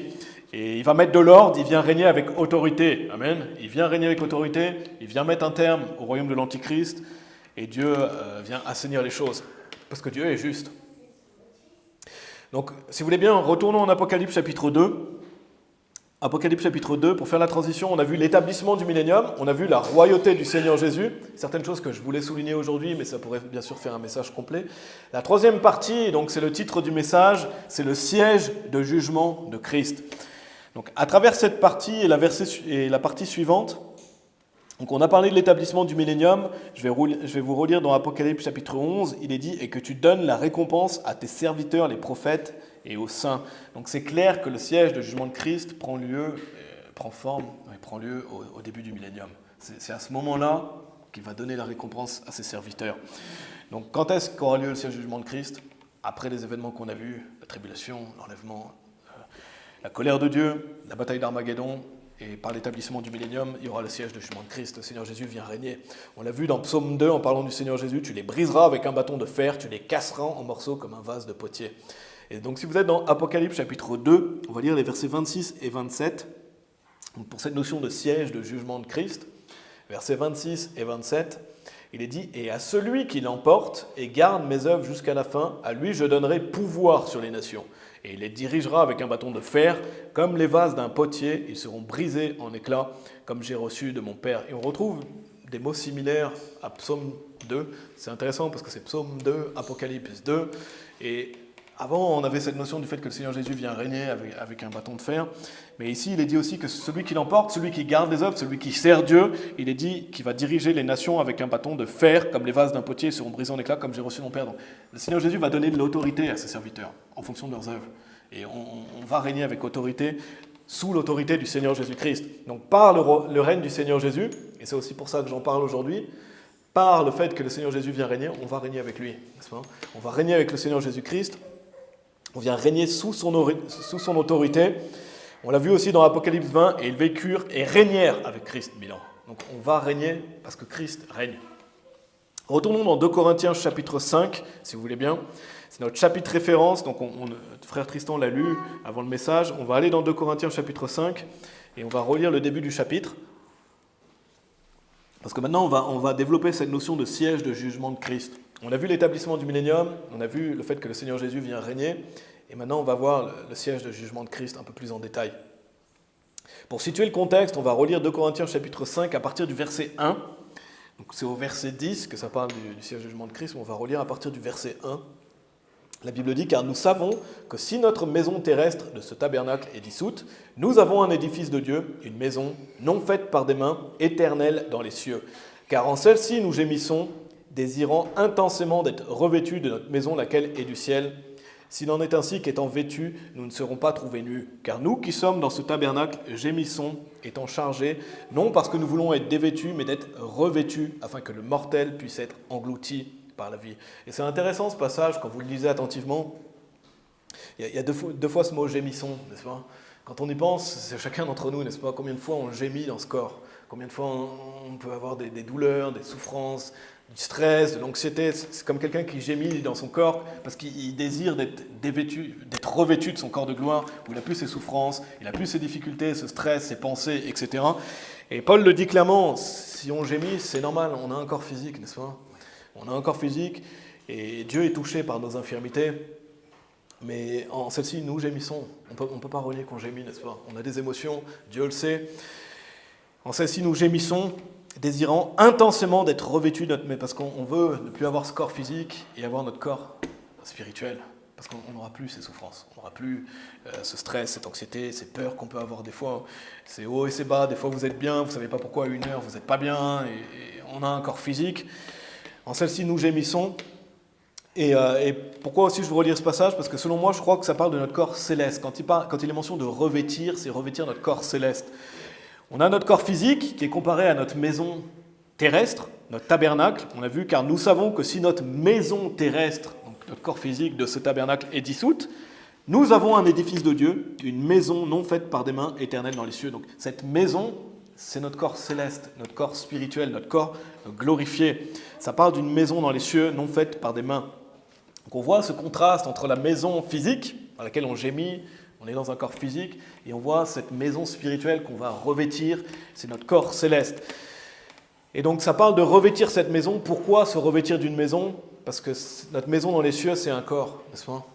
Et il va mettre de l'ordre, il vient régner avec autorité, amen. Il vient régner avec autorité, il vient mettre un terme au royaume de l'Antichrist, et Dieu vient assainir les choses, parce que Dieu est juste. Donc, si vous voulez bien, retournons en Apocalypse chapitre 2. Apocalypse chapitre 2, pour faire la transition, on a vu l'établissement du millénium, on a vu la royauté du Seigneur Jésus, certaines choses que je voulais souligner aujourd'hui, mais ça pourrait bien sûr faire un message complet. La troisième partie, donc c'est le titre du message, c'est le siège de jugement de Christ. Donc, à travers cette partie et la partie suivante, donc on a parlé de l'établissement du millénium, je vais vous relire dans Apocalypse chapitre 11, il est dit « Et que tu donnes la récompense à tes serviteurs, les prophètes, et aux saints. » Donc c'est clair que le siège de jugement de Christ prend lieu au début du millénium. C'est à ce moment-là qu'il va donner la récompense à ses serviteurs. Donc quand est-ce qu'aura lieu le siège de jugement de Christ? Après les événements qu'on a vus, la tribulation, l'enlèvement, la colère de Dieu, la bataille d'Armageddon. Et par l'établissement du millénium, il y aura le siège de jugement de Christ. Le Seigneur Jésus vient régner. On l'a vu dans Psaume 2 en parlant du Seigneur Jésus. Tu les briseras avec un bâton de fer, tu les casseras en morceaux comme un vase de potier. Et donc si vous êtes dans Apocalypse chapitre 2, on va lire les versets 26 et 27. Donc, pour cette notion de siège de jugement de Christ, versets 26 et 27, il est dit « Et à celui qui l'emporte et garde mes œuvres jusqu'à la fin, à lui je donnerai pouvoir sur les nations. Et il les dirigera avec un bâton de fer, comme les vases d'un potier, ils seront brisés en éclats, comme j'ai reçu de mon Père. » Et on retrouve des mots similaires à Psaume 2. C'est intéressant parce que c'est Psaume 2, Apocalypse 2. Et Avant, on avait cette notion du fait que le Seigneur Jésus vient régner avec un bâton de fer. Mais ici, il est dit aussi que celui qui l'emporte, celui qui garde les œuvres, celui qui sert Dieu, il est dit qu'il va diriger les nations avec un bâton de fer, comme les vases d'un potier seront brisés en éclats, comme j'ai reçu mon Père. Donc, le Seigneur Jésus va donner de l'autorité à ses serviteurs, en fonction de leurs œuvres. Et on va régner avec autorité, sous l'autorité du Seigneur Jésus-Christ. Donc, par le règne du Seigneur Jésus, et c'est aussi pour ça que j'en parle aujourd'hui, par le fait que le Seigneur Jésus vient régner, on va régner avec lui, n'est-ce pas ? On va régner avec le Seigneur Jésus-Christ. On vient régner sous son autorité. On l'a vu aussi dans Apocalypse 20, et ils vécurent et régnèrent avec Christ 1000 ans. Donc on va régner parce que Christ règne. Retournons dans 2 Corinthiens chapitre 5, si vous voulez bien. C'est notre chapitre référence, donc frère Tristan l'a lu avant le message. On va aller dans 2 Corinthiens chapitre 5, et on va relire le début du chapitre. Parce que maintenant, on va développer cette notion de siège de jugement de Christ. On a vu l'établissement du millénium, on a vu le fait que le Seigneur Jésus vient régner, et maintenant on va voir le siège de jugement de Christ un peu plus en détail. Pour situer le contexte, on va relire 2 Corinthiens chapitre 5 à partir du verset 1. Donc c'est au verset 10 que ça parle du siège de jugement de Christ, mais on va relire à partir du verset 1. La Bible dit « Car nous savons que si notre maison terrestre de ce tabernacle est dissoute, nous avons un édifice de Dieu, une maison non faite par des mains, éternelle dans les cieux. Car en celle-ci nous gémissons, désirant intensément d'être revêtus de notre maison, laquelle est du ciel. S'il en est ainsi qu'étant vêtus, nous ne serons pas trouvés nus. Car nous qui sommes dans ce tabernacle gémissons, étant chargés, non parce que nous voulons être dévêtus, mais d'être revêtus, afin que le mortel puisse être englouti par la vie. » Et c'est intéressant ce passage, quand vous le lisez attentivement. Il y a deux fois ce mot « gémissons », n'est-ce pas ? Quand on y pense, c'est chacun d'entre nous, n'est-ce pas ? Combien de fois on gémit dans ce corps ? Combien de fois on peut avoir des douleurs, des souffrances, du stress, de l'anxiété. C'est comme quelqu'un qui gémit dans son corps parce qu'il désire d'être revêtu de son corps de gloire, où il n'a plus ses souffrances, il n'a plus ses difficultés, ce stress, ses pensées, etc. Et Paul le dit clairement, si on gémit, c'est normal, on a un corps physique, n'est-ce pas ? On a un corps physique et Dieu est touché par nos infirmités, mais en celle-ci, nous gémissons. On ne peut pas relier qu'on gémit, n'est-ce pas ? On a des émotions, Dieu le sait. En celle-ci, nous gémissons, désirant intensément d'être revêtus de notre... Mais parce qu'on veut ne plus avoir ce corps physique et avoir notre corps spirituel. Parce qu'on n'aura plus ces souffrances, on n'aura plus ce stress, cette anxiété, ces peurs qu'on peut avoir des fois. C'est haut et c'est bas, des fois vous êtes bien, vous ne savez pas pourquoi à une heure vous n'êtes pas bien, et on a un corps physique. En celle-ci, nous gémissons. Et pourquoi aussi je veux relire ce passage ? Parce que selon moi, je crois que ça parle de notre corps céleste. Quand il est mention de revêtir, c'est revêtir notre corps céleste. On a notre corps physique qui est comparé à notre maison terrestre, notre tabernacle. On a vu, car nous savons que si notre maison terrestre, donc notre corps physique de ce tabernacle, est dissoute, nous avons un édifice de Dieu, une maison non faite par des mains, éternelle dans les cieux. Donc cette maison, c'est notre corps céleste, notre corps spirituel, notre corps glorifié. Ça parle d'une maison dans les cieux non faite par des mains. Donc on voit ce contraste entre la maison physique, dans laquelle on gémit, on est dans un corps physique, et on voit cette maison spirituelle qu'on va revêtir, c'est notre corps céleste. Et donc ça parle de revêtir cette maison. Pourquoi se revêtir d'une maison ? Parce que notre maison dans les cieux, c'est un corps, n'est-ce pas ?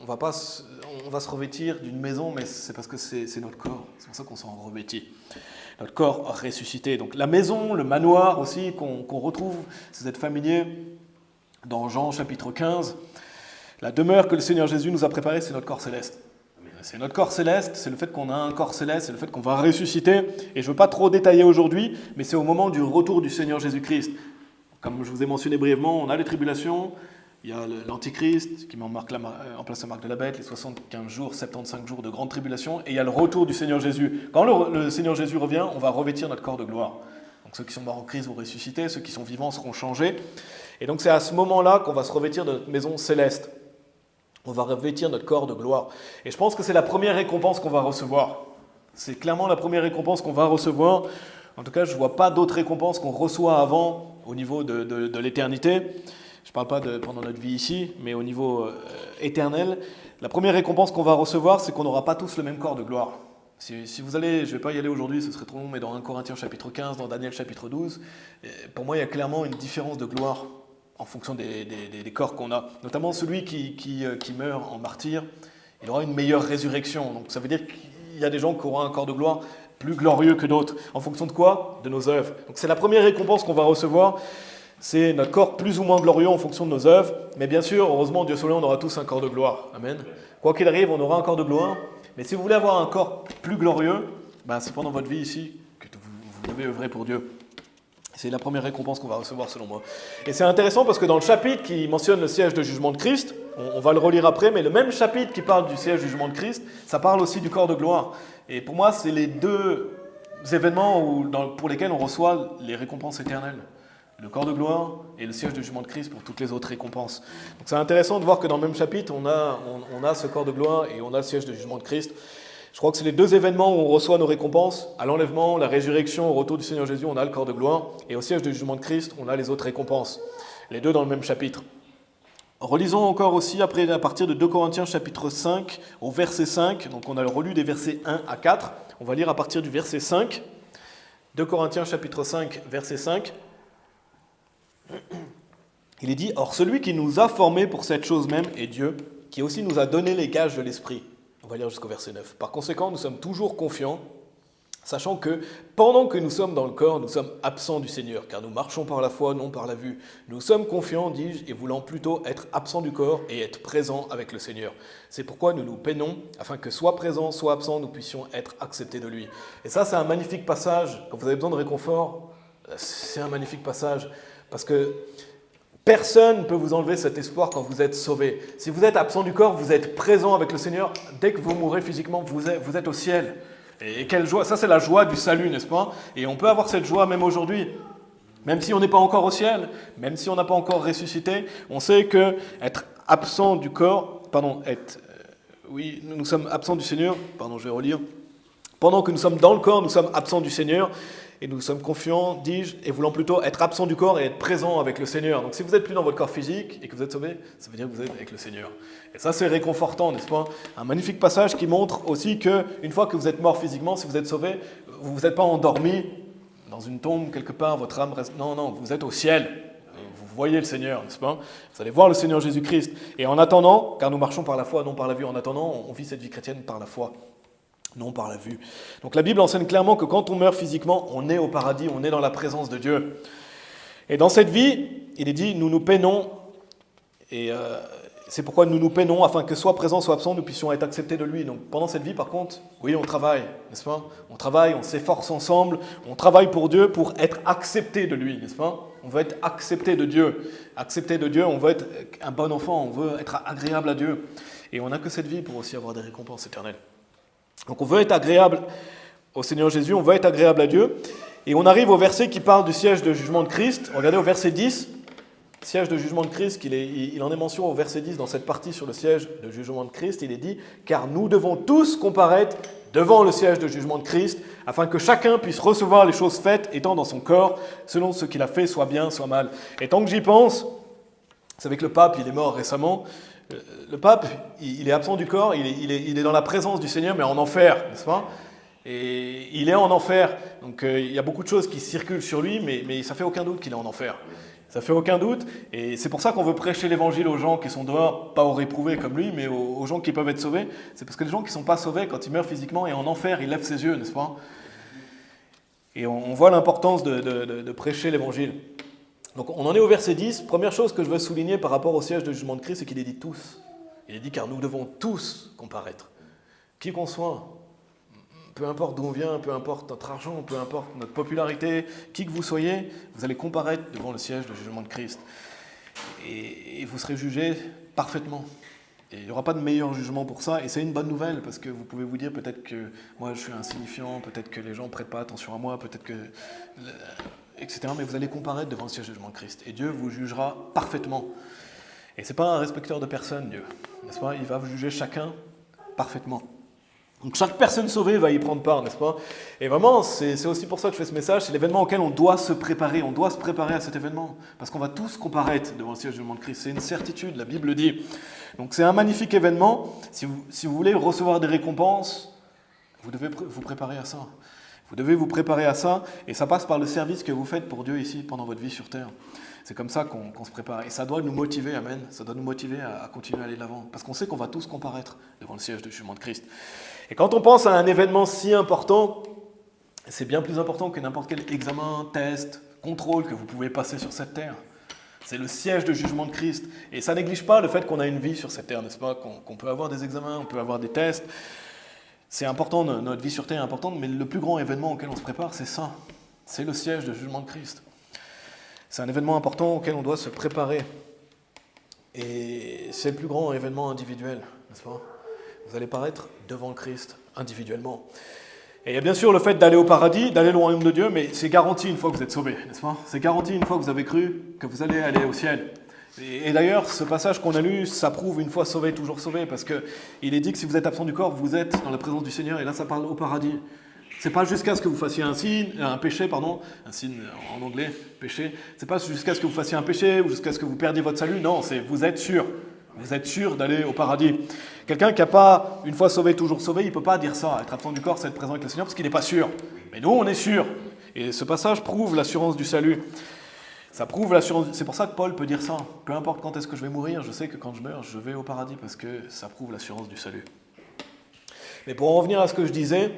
On va se revêtir d'une maison, mais c'est parce que c'est notre corps. C'est pour ça qu'on s'en revêtit. Notre corps ressuscité. Donc la maison, le manoir aussi, qu'on retrouve, si vous êtes familier, dans Jean chapitre 15, la demeure que le Seigneur Jésus nous a préparée, c'est notre corps céleste. C'est notre corps céleste, c'est le fait qu'on a un corps céleste, c'est le fait qu'on va ressusciter. Et je ne veux pas trop détailler aujourd'hui, mais c'est au moment du retour du Seigneur Jésus-Christ. Comme je vous ai mentionné brièvement, on a les tribulations, il y a l'Antichrist qui met en place la marque de la bête, les 75 jours, 75 jours de grande tribulation, et il y a le retour du Seigneur Jésus. Quand le Seigneur Jésus revient, on va revêtir notre corps de gloire. Donc ceux qui sont morts en Christ vont ressusciter, ceux qui sont vivants seront changés. Et donc c'est à ce moment-là qu'on va se revêtir de notre maison céleste. On va revêtir notre corps de gloire. Et je pense que c'est la première récompense qu'on va recevoir. C'est clairement la première récompense qu'on va recevoir. En tout cas, je ne vois pas d'autres récompenses qu'on reçoit avant au niveau de l'éternité. Je ne parle pas pendant notre vie ici, mais au niveau éternel. La première récompense qu'on va recevoir, c'est qu'on n'aura pas tous le même corps de gloire. Si vous allez, je ne vais pas y aller aujourd'hui, ce serait trop long, mais dans 1 Corinthiens chapitre 15, dans Daniel chapitre 12, pour moi, il y a clairement une différence de gloire en fonction des corps qu'on a. Notamment celui qui meurt en martyr, il aura une meilleure résurrection. Donc ça veut dire qu'il y a des gens qui auront un corps de gloire plus glorieux que d'autres. En fonction de quoi ? De nos œuvres. Donc c'est la première récompense qu'on va recevoir. c'est notre corps plus ou moins glorieux en fonction de nos œuvres. Mais bien sûr, heureusement, Dieu seul, on aura tous un corps de gloire. Amen. Quoi qu'il arrive, on aura un corps de gloire. Mais si vous voulez avoir un corps plus glorieux, c'est pendant votre vie ici que vous devez œuvrer pour Dieu. C'est la première récompense qu'on va recevoir selon moi. Et c'est intéressant parce que dans le chapitre qui mentionne le siège de jugement de Christ, on va le relire après, mais le même chapitre qui parle du siège de jugement de Christ, ça parle aussi du corps de gloire. Et pour moi, c'est les deux événements pour lesquels on reçoit les récompenses éternelles. Le corps de gloire et le siège de jugement de Christ pour toutes les autres récompenses. Donc c'est intéressant de voir que dans le même chapitre, on a ce corps de gloire et on a le siège de jugement de Christ. Je crois que c'est les deux événements où on reçoit nos récompenses. À l'enlèvement, la résurrection, au retour du Seigneur Jésus, on a le corps de gloire. Et au siège du jugement de Christ, on a les autres récompenses. Les deux dans le même chapitre. Relisons encore aussi après, à partir de 2 Corinthiens chapitre 5, au verset 5. Donc on a relu des versets 1 à 4. On va lire à partir du verset 5. 2 Corinthiens chapitre 5, verset 5. Il est dit, « Or celui qui nous a formés pour cette chose même est Dieu, qui aussi nous a donné les gages de l'Esprit. » On va lire jusqu'au verset 9. « Par conséquent, nous sommes toujours confiants, sachant que pendant que nous sommes dans le corps, nous sommes absents du Seigneur, car nous marchons par la foi, non par la vue. Nous sommes confiants, dis-je, et voulant plutôt être absents du corps et être présents avec le Seigneur. C'est pourquoi nous nous peinons, afin que soit présents, soit absents, nous puissions être acceptés de lui. » Et ça, c'est un magnifique passage. Quand vous avez besoin de réconfort, c'est un magnifique passage, parce que personne ne peut vous enlever cet espoir quand vous êtes sauvé. Si vous êtes absent du corps, vous êtes présent avec le Seigneur. Dès que vous mourrez physiquement, vous êtes au ciel. Et quelle joie! Ça, c'est la joie du salut, n'est-ce pas? Et on peut avoir cette joie même aujourd'hui. Même si on n'est pas encore au ciel, même si on n'a pas encore ressuscité, on sait que être absent du corps, oui, nous sommes absents du Seigneur, je vais relire. Pendant que nous sommes dans le corps, nous sommes absents du Seigneur. Et nous sommes confiants, dis-je, et voulant plutôt être absents du corps et être présents avec le Seigneur. Donc si vous n'êtes plus dans votre corps physique et que vous êtes sauvé, ça veut dire que vous êtes avec le Seigneur. Et ça, c'est réconfortant, n'est-ce pas? Un magnifique passage qui montre aussi qu'une fois que vous êtes mort physiquement, si vous êtes sauvé, vous n'êtes pas endormi dans une tombe quelque part, votre âme reste... Non, vous êtes au ciel. Vous voyez le Seigneur, n'est-ce pas? Vous allez voir le Seigneur Jésus-Christ. Et en attendant, car nous marchons par la foi, non par la vue, en attendant, on vit cette vie chrétienne par la foi. Non par la vue. Donc la Bible enseigne clairement que quand on meurt physiquement, on est au paradis, on est dans la présence de Dieu. Et dans cette vie, il est dit, nous nous peinons, et c'est pourquoi nous nous peinons, afin que soit présent, soit absent, nous puissions être acceptés de lui. Donc pendant cette vie, par contre, oui, on travaille, n'est-ce pas? On travaille, on s'efforce ensemble, on travaille pour Dieu pour être accepté de lui, n'est-ce pas? On veut être accepté de Dieu. Accepté de Dieu, on veut être un bon enfant, on veut être agréable à Dieu. Et on n'a que cette vie pour aussi avoir des récompenses éternelles. Donc on veut être agréable au Seigneur Jésus, on veut être agréable à Dieu. Et on arrive au verset qui parle du siège de jugement de Christ. Regardez au verset 10, siège de jugement de Christ, il en est mention au verset 10 dans cette partie sur le siège de jugement de Christ. Il est dit, car nous devons tous comparaître devant le siège de jugement de Christ, afin que chacun puisse recevoir les choses faites étant dans son corps, selon ce qu'il a fait, soit bien, soit mal. Et tant que j'y pense, vous savez que le pape, il est mort récemment. Le pape, il est absent du corps, il est dans la présence du Seigneur, mais en enfer, n'est-ce pas? Et il est en enfer. Donc il y a beaucoup de choses qui circulent sur lui, mais ça fait aucun doute qu'il est en enfer. Ça fait aucun doute. Et c'est pour ça qu'on veut prêcher l'évangile aux gens qui sont dehors, pas aux réprouvés comme lui, mais aux gens qui peuvent être sauvés. C'est parce que les gens qui ne sont pas sauvés, quand ils meurent physiquement et en enfer, ils lèvent ses yeux, n'est-ce pas? Et on voit l'importance de prêcher l'évangile. Donc on en est au verset 10. Première chose que je veux souligner par rapport au siège de jugement de Christ, c'est qu'il est dit tous. Il est dit car nous devons tous comparaître. Qui qu'on soit, peu importe d'où on vient, peu importe notre argent, peu importe notre popularité, qui que vous soyez, vous allez comparaître devant le siège de jugement de Christ. Et vous serez jugés parfaitement. Et il n'y aura pas de meilleur jugement pour ça. Et c'est une bonne nouvelle, parce que vous pouvez vous dire peut-être que moi je suis insignifiant, peut-être que les gens ne prêtent pas attention à moi, peut-être que... etc. Mais vous allez comparaître devant le siège de jugement de Christ. Et Dieu vous jugera parfaitement. Et ce n'est pas un respecteur de personne, Dieu. N'est-ce pas? Il va vous juger chacun parfaitement. Donc chaque personne sauvée va y prendre part, n'est-ce pas? Et vraiment, c'est aussi pour ça que je fais ce message, c'est l'événement auquel on doit se préparer. On doit se préparer à cet événement. Parce qu'on va tous comparaître devant le siège du jugement de Christ. C'est une certitude, la Bible le dit. Donc c'est un magnifique événement. Si vous voulez recevoir des récompenses, vous devez vous préparer à ça. Vous devez vous préparer à ça, et ça passe par le service que vous faites pour Dieu ici, pendant votre vie sur terre. C'est comme ça qu'on se prépare. Et ça doit nous motiver, amen. Ça doit nous motiver à continuer à aller de l'avant. Parce qu'on sait qu'on va tous comparaître devant le siège du jugement de Christ. Et quand on pense à un événement si important, c'est bien plus important que n'importe quel examen, test, contrôle que vous pouvez passer sur cette terre. C'est le siège de jugement de Christ. Et ça néglige pas le fait qu'on a une vie sur cette terre, n'est-ce pas? Qu'on peut avoir des examens, on peut avoir des tests. C'est important, notre vie sur terre est importante, mais le plus grand événement auquel on se prépare, c'est ça. C'est le siège de jugement de Christ. C'est un événement important auquel on doit se préparer. Et c'est le plus grand événement individuel, n'est-ce pas? Vous allez paraître devant le Christ individuellement. Et il y a bien sûr le fait d'aller au paradis, d'aller au royaume de Dieu, mais c'est garanti une fois que vous êtes sauvé, n'est-ce pas? C'est garanti une fois que vous avez cru que vous allez aller au ciel. Et d'ailleurs, ce passage qu'on a lu, ça prouve une fois sauvé, toujours sauvé, parce qu'il est dit que si vous êtes absent du corps, vous êtes dans la présence du Seigneur, et là ça parle au paradis. C'est pas jusqu'à ce que vous fassiez un signe, un péché, un signe en anglais, péché. C'est pas jusqu'à ce que vous fassiez un péché ou jusqu'à ce que vous perdiez votre salut. Non, c'est vous êtes sûr. Vous êtes sûr d'aller au paradis. Quelqu'un qui n'a pas une fois sauvé, toujours sauvé, il ne peut pas dire ça. Être absent du corps, c'est être présent avec le Seigneur parce qu'il n'est pas sûr. Mais nous, on est sûr. Et ce passage prouve l'assurance du salut. Ça prouve l'assurance. C'est pour ça que Paul peut dire ça. Peu importe quand est-ce que je vais mourir, je sais que quand je meurs, je vais au paradis parce que ça prouve l'assurance du salut. Mais pour en revenir à ce que je disais,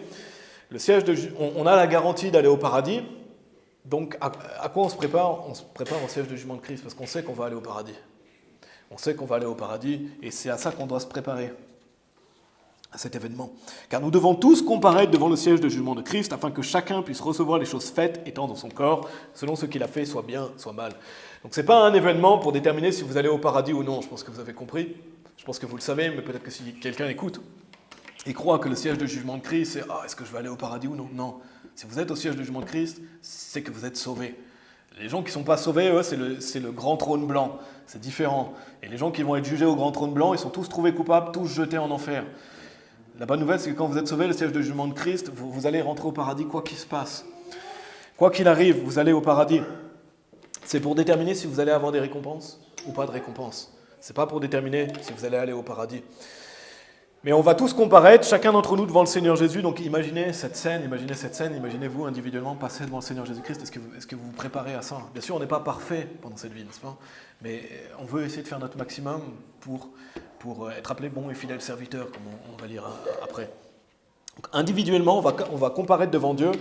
le siège on a la garantie d'aller au paradis. Donc, à quoi on se prépare? On se prépare au siège de jugement de Christ parce qu'on sait qu'on va aller au paradis. On sait qu'on va aller au paradis et c'est à ça qu'on doit se préparer, à cet événement. Car nous devons tous comparaître devant le siège de jugement de Christ afin que chacun puisse recevoir les choses faites étant dans son corps, selon ce qu'il a fait, soit bien, soit mal. Donc ce n'est pas un événement pour déterminer si vous allez au paradis ou non. Je pense que vous avez compris. Je pense que vous le savez, mais peut-être que si quelqu'un écoute et croit que le siège de jugement de Christ, c'est « est-ce que je vais aller au paradis ou non ?» Non. Si vous êtes au siège de jugement de Christ, c'est que vous êtes sauvés. Les gens qui ne sont pas sauvés, eux, c'est le grand trône blanc. C'est différent. Et les gens qui vont être jugés au grand trône blanc, ils sont tous trouvés coupables, tous jetés en enfer. La bonne nouvelle, c'est que quand vous êtes sauvés, le siège de jugement de Christ, vous allez rentrer au paradis quoi qu'il se passe. Quoi qu'il arrive, vous allez au paradis. C'est pour déterminer si vous allez avoir des récompenses ou pas de récompenses. Ce n'est pas pour déterminer si vous allez aller au paradis. Mais on va tous comparaître, chacun d'entre nous devant le Seigneur Jésus. Donc imaginez cette scène, imaginez-vous individuellement passer devant le Seigneur Jésus-Christ. Est-ce que vous vous préparez à ça? Bien sûr, on n'est pas parfait pendant cette vie, n'est-ce pas? Mais on veut essayer de faire notre maximum pour être appelé bon et fidèle serviteur, comme on va lire après. Donc, individuellement, on va comparaître devant Dieu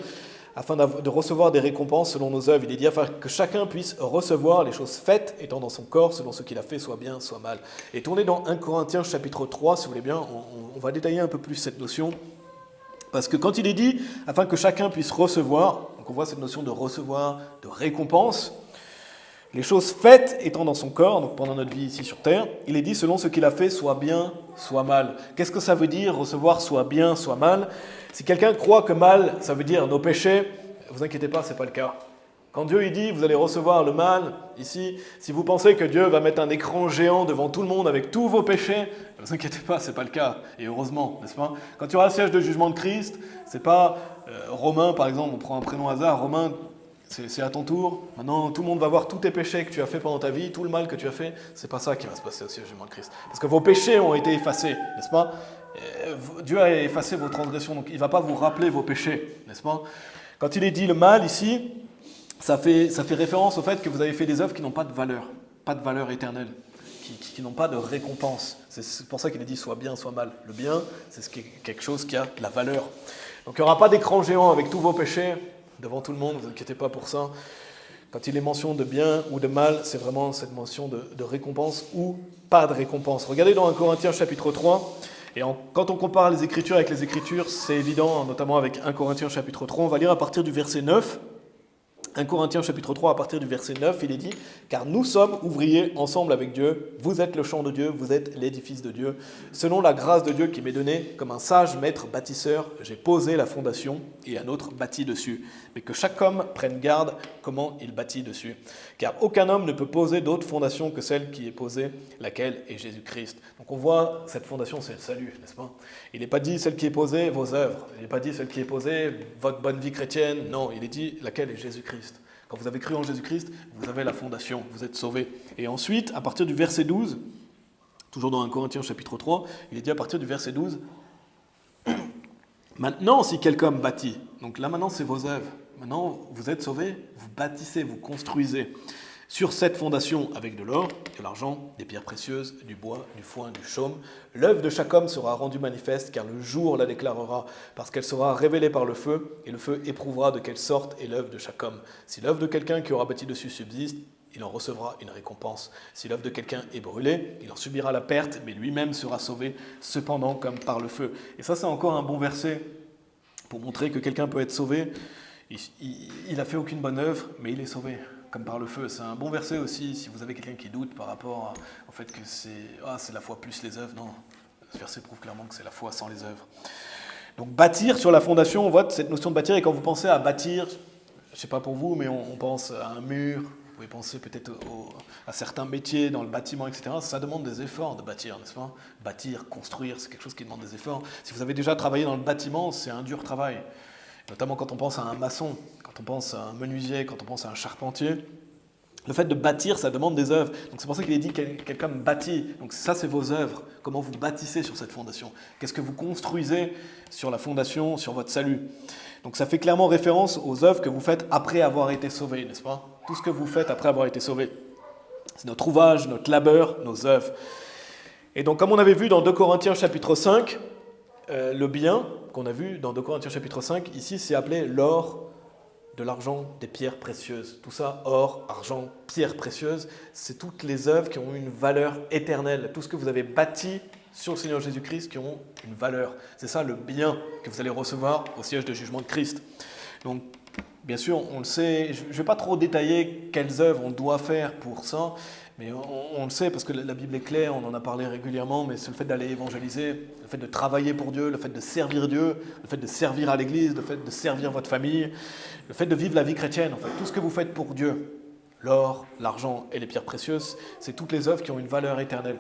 afin de recevoir des récompenses selon nos œuvres. Il est dit afin que chacun puisse recevoir les choses faites étant dans son corps, selon ce qu'il a fait, soit bien, soit mal. Et tournez dans 1 Corinthiens chapitre 3, si vous voulez bien, on va détailler un peu plus cette notion. Parce que quand il est dit afin que chacun puisse recevoir, donc on voit cette notion de recevoir, de récompense, les choses faites étant dans son corps, donc pendant notre vie ici sur terre, il est dit selon ce qu'il a fait, soit bien, soit mal. Qu'est-ce que ça veut dire, recevoir soit bien, soit mal? Si quelqu'un croit que mal, ça veut dire nos péchés, ne vous inquiétez pas, ce n'est pas le cas. Quand Dieu il dit, vous allez recevoir le mal, ici, si vous pensez que Dieu va mettre un écran géant devant tout le monde avec tous vos péchés, ne vous inquiétez pas, ce n'est pas le cas. Et heureusement, n'est-ce pas? Quand il y aura le siège de jugement de Christ, ce n'est pas Romain, par exemple, on prend un prénom hasard, Romain, c'est à ton tour. Maintenant, tout le monde va voir tous tes péchés que tu as fait pendant ta vie, tout le mal que tu as fait. C'est pas ça qui va se passer au siège du jugement de Christ. Parce que vos péchés ont été effacés, n'est-ce pas? Dieu a effacé vos transgressions, donc il ne va pas vous rappeler vos péchés, n'est-ce pas? Quand il est dit le mal ici, ça fait référence au fait que vous avez fait des œuvres qui n'ont pas de valeur éternelle, qui n'ont pas de récompense. C'est pour ça qu'il est dit soit bien, soit mal. Le bien, c'est quelque chose qui a de la valeur. Donc il n'y aura pas d'écran géant avec tous vos péchés devant tout le monde, ne vous inquiétez pas pour ça. Quand il est mention de bien ou de mal, c'est vraiment cette mention de récompense ou pas de récompense. Regardez dans 1 Corinthiens chapitre 3, et quand on compare les Écritures avec les Écritures, c'est évident, notamment avec 1 Corinthiens chapitre 3, on va lire à partir du verset 9. 1 Corinthiens chapitre 3, à partir du verset 9, il est dit « Car nous sommes ouvriers ensemble avec Dieu, vous êtes le champ de Dieu, vous êtes l'édifice de Dieu. Selon la grâce de Dieu qui m'est donnée, comme un sage maître bâtisseur, j'ai posé la fondation et un autre bâtit dessus. Mais que chaque homme prenne garde comment il bâtit dessus. Car aucun homme ne peut poser d'autre fondation que celle qui est posée, laquelle est Jésus-Christ. » Donc on voit, cette fondation, c'est le salut, n'est-ce pas? Il n'est pas dit celle qui est posée, vos œuvres. Il n'est pas dit celle qui est posée, votre bonne vie chrétienne. Non, il est dit laquelle est Jésus-Christ. Quand vous avez cru en Jésus-Christ, vous avez la fondation, vous êtes sauvés. Et ensuite, à partir du verset 12, toujours dans 1 Corinthiens chapitre 3, il est dit à partir du verset 12, « Maintenant, si quelqu'un bâtit, donc là maintenant c'est vos œuvres, maintenant vous êtes sauvés, vous bâtissez, vous construisez sur cette fondation avec de l'or, de l'argent, des pierres précieuses, du bois, du foin, du chaume. L'œuvre de chaque homme sera rendue manifeste, car le jour la déclarera, parce qu'elle sera révélée par le feu, et le feu éprouvera de quelle sorte est l'œuvre de chaque homme. Si l'œuvre de quelqu'un qui aura bâti dessus subsiste, il en recevra une récompense. Si l'œuvre de quelqu'un est brûlée, il en subira la perte, mais lui-même sera sauvé, cependant comme par le feu. Et ça, c'est encore un bon verset pour montrer que quelqu'un peut être sauvé. Il n'a fait aucune bonne œuvre, mais il est sauvé, comme par le feu. C'est un bon verset aussi, si vous avez quelqu'un qui doute par rapport au fait que c'est la foi plus les œuvres. Non, ce verset prouve clairement que c'est la foi sans les œuvres. Donc bâtir sur la fondation, on voit cette notion de bâtir, et quand vous pensez à bâtir, je ne sais pas pour vous, mais on pense à un mur, vous pouvez penser peut-être à certains métiers dans le bâtiment, etc. Ça demande des efforts de bâtir, n'est-ce pas? Bâtir, construire, c'est quelque chose qui demande des efforts. Si vous avez déjà travaillé dans le bâtiment, c'est un dur travail. Notamment quand on pense à un maçon, quand on pense à un menuisier, quand on pense à un charpentier. Le fait de bâtir, ça demande des œuvres. Donc c'est pour ça qu'il est dit quelqu'un bâtit. Donc ça, c'est vos œuvres. Comment vous bâtissez sur cette fondation? Qu'est-ce que vous construisez sur la fondation, sur votre salut? Donc ça fait clairement référence aux œuvres que vous faites après avoir été sauvé, n'est-ce pas? Tout ce que vous faites après avoir été sauvé. C'est notre ouvrage, notre labeur, nos œuvres. Et donc comme on avait vu dans 2 Corinthiens chapitre 5, le bien qu'on a vu dans 2 Corinthiens chapitre 5, ici c'est appelé l'or, de l'argent, des pierres précieuses. Tout ça, or, argent, pierres précieuses, c'est toutes les œuvres qui ont une valeur éternelle. Tout ce que vous avez bâti sur le Seigneur Jésus-Christ qui ont une valeur. C'est ça le bien que vous allez recevoir au siège de jugement de Christ. Donc, bien sûr, on le sait, je ne vais pas trop détailler quelles œuvres on doit faire pour ça, mais on le sait parce que la Bible est claire, on en a parlé régulièrement, mais c'est le fait d'aller évangéliser, le fait de travailler pour Dieu, le fait de servir Dieu, le fait de servir à l'Église, le fait de servir votre famille, le fait de vivre la vie chrétienne, en fait, tout ce que vous faites pour Dieu, l'or, l'argent et les pierres précieuses, c'est toutes les œuvres qui ont une valeur éternelle.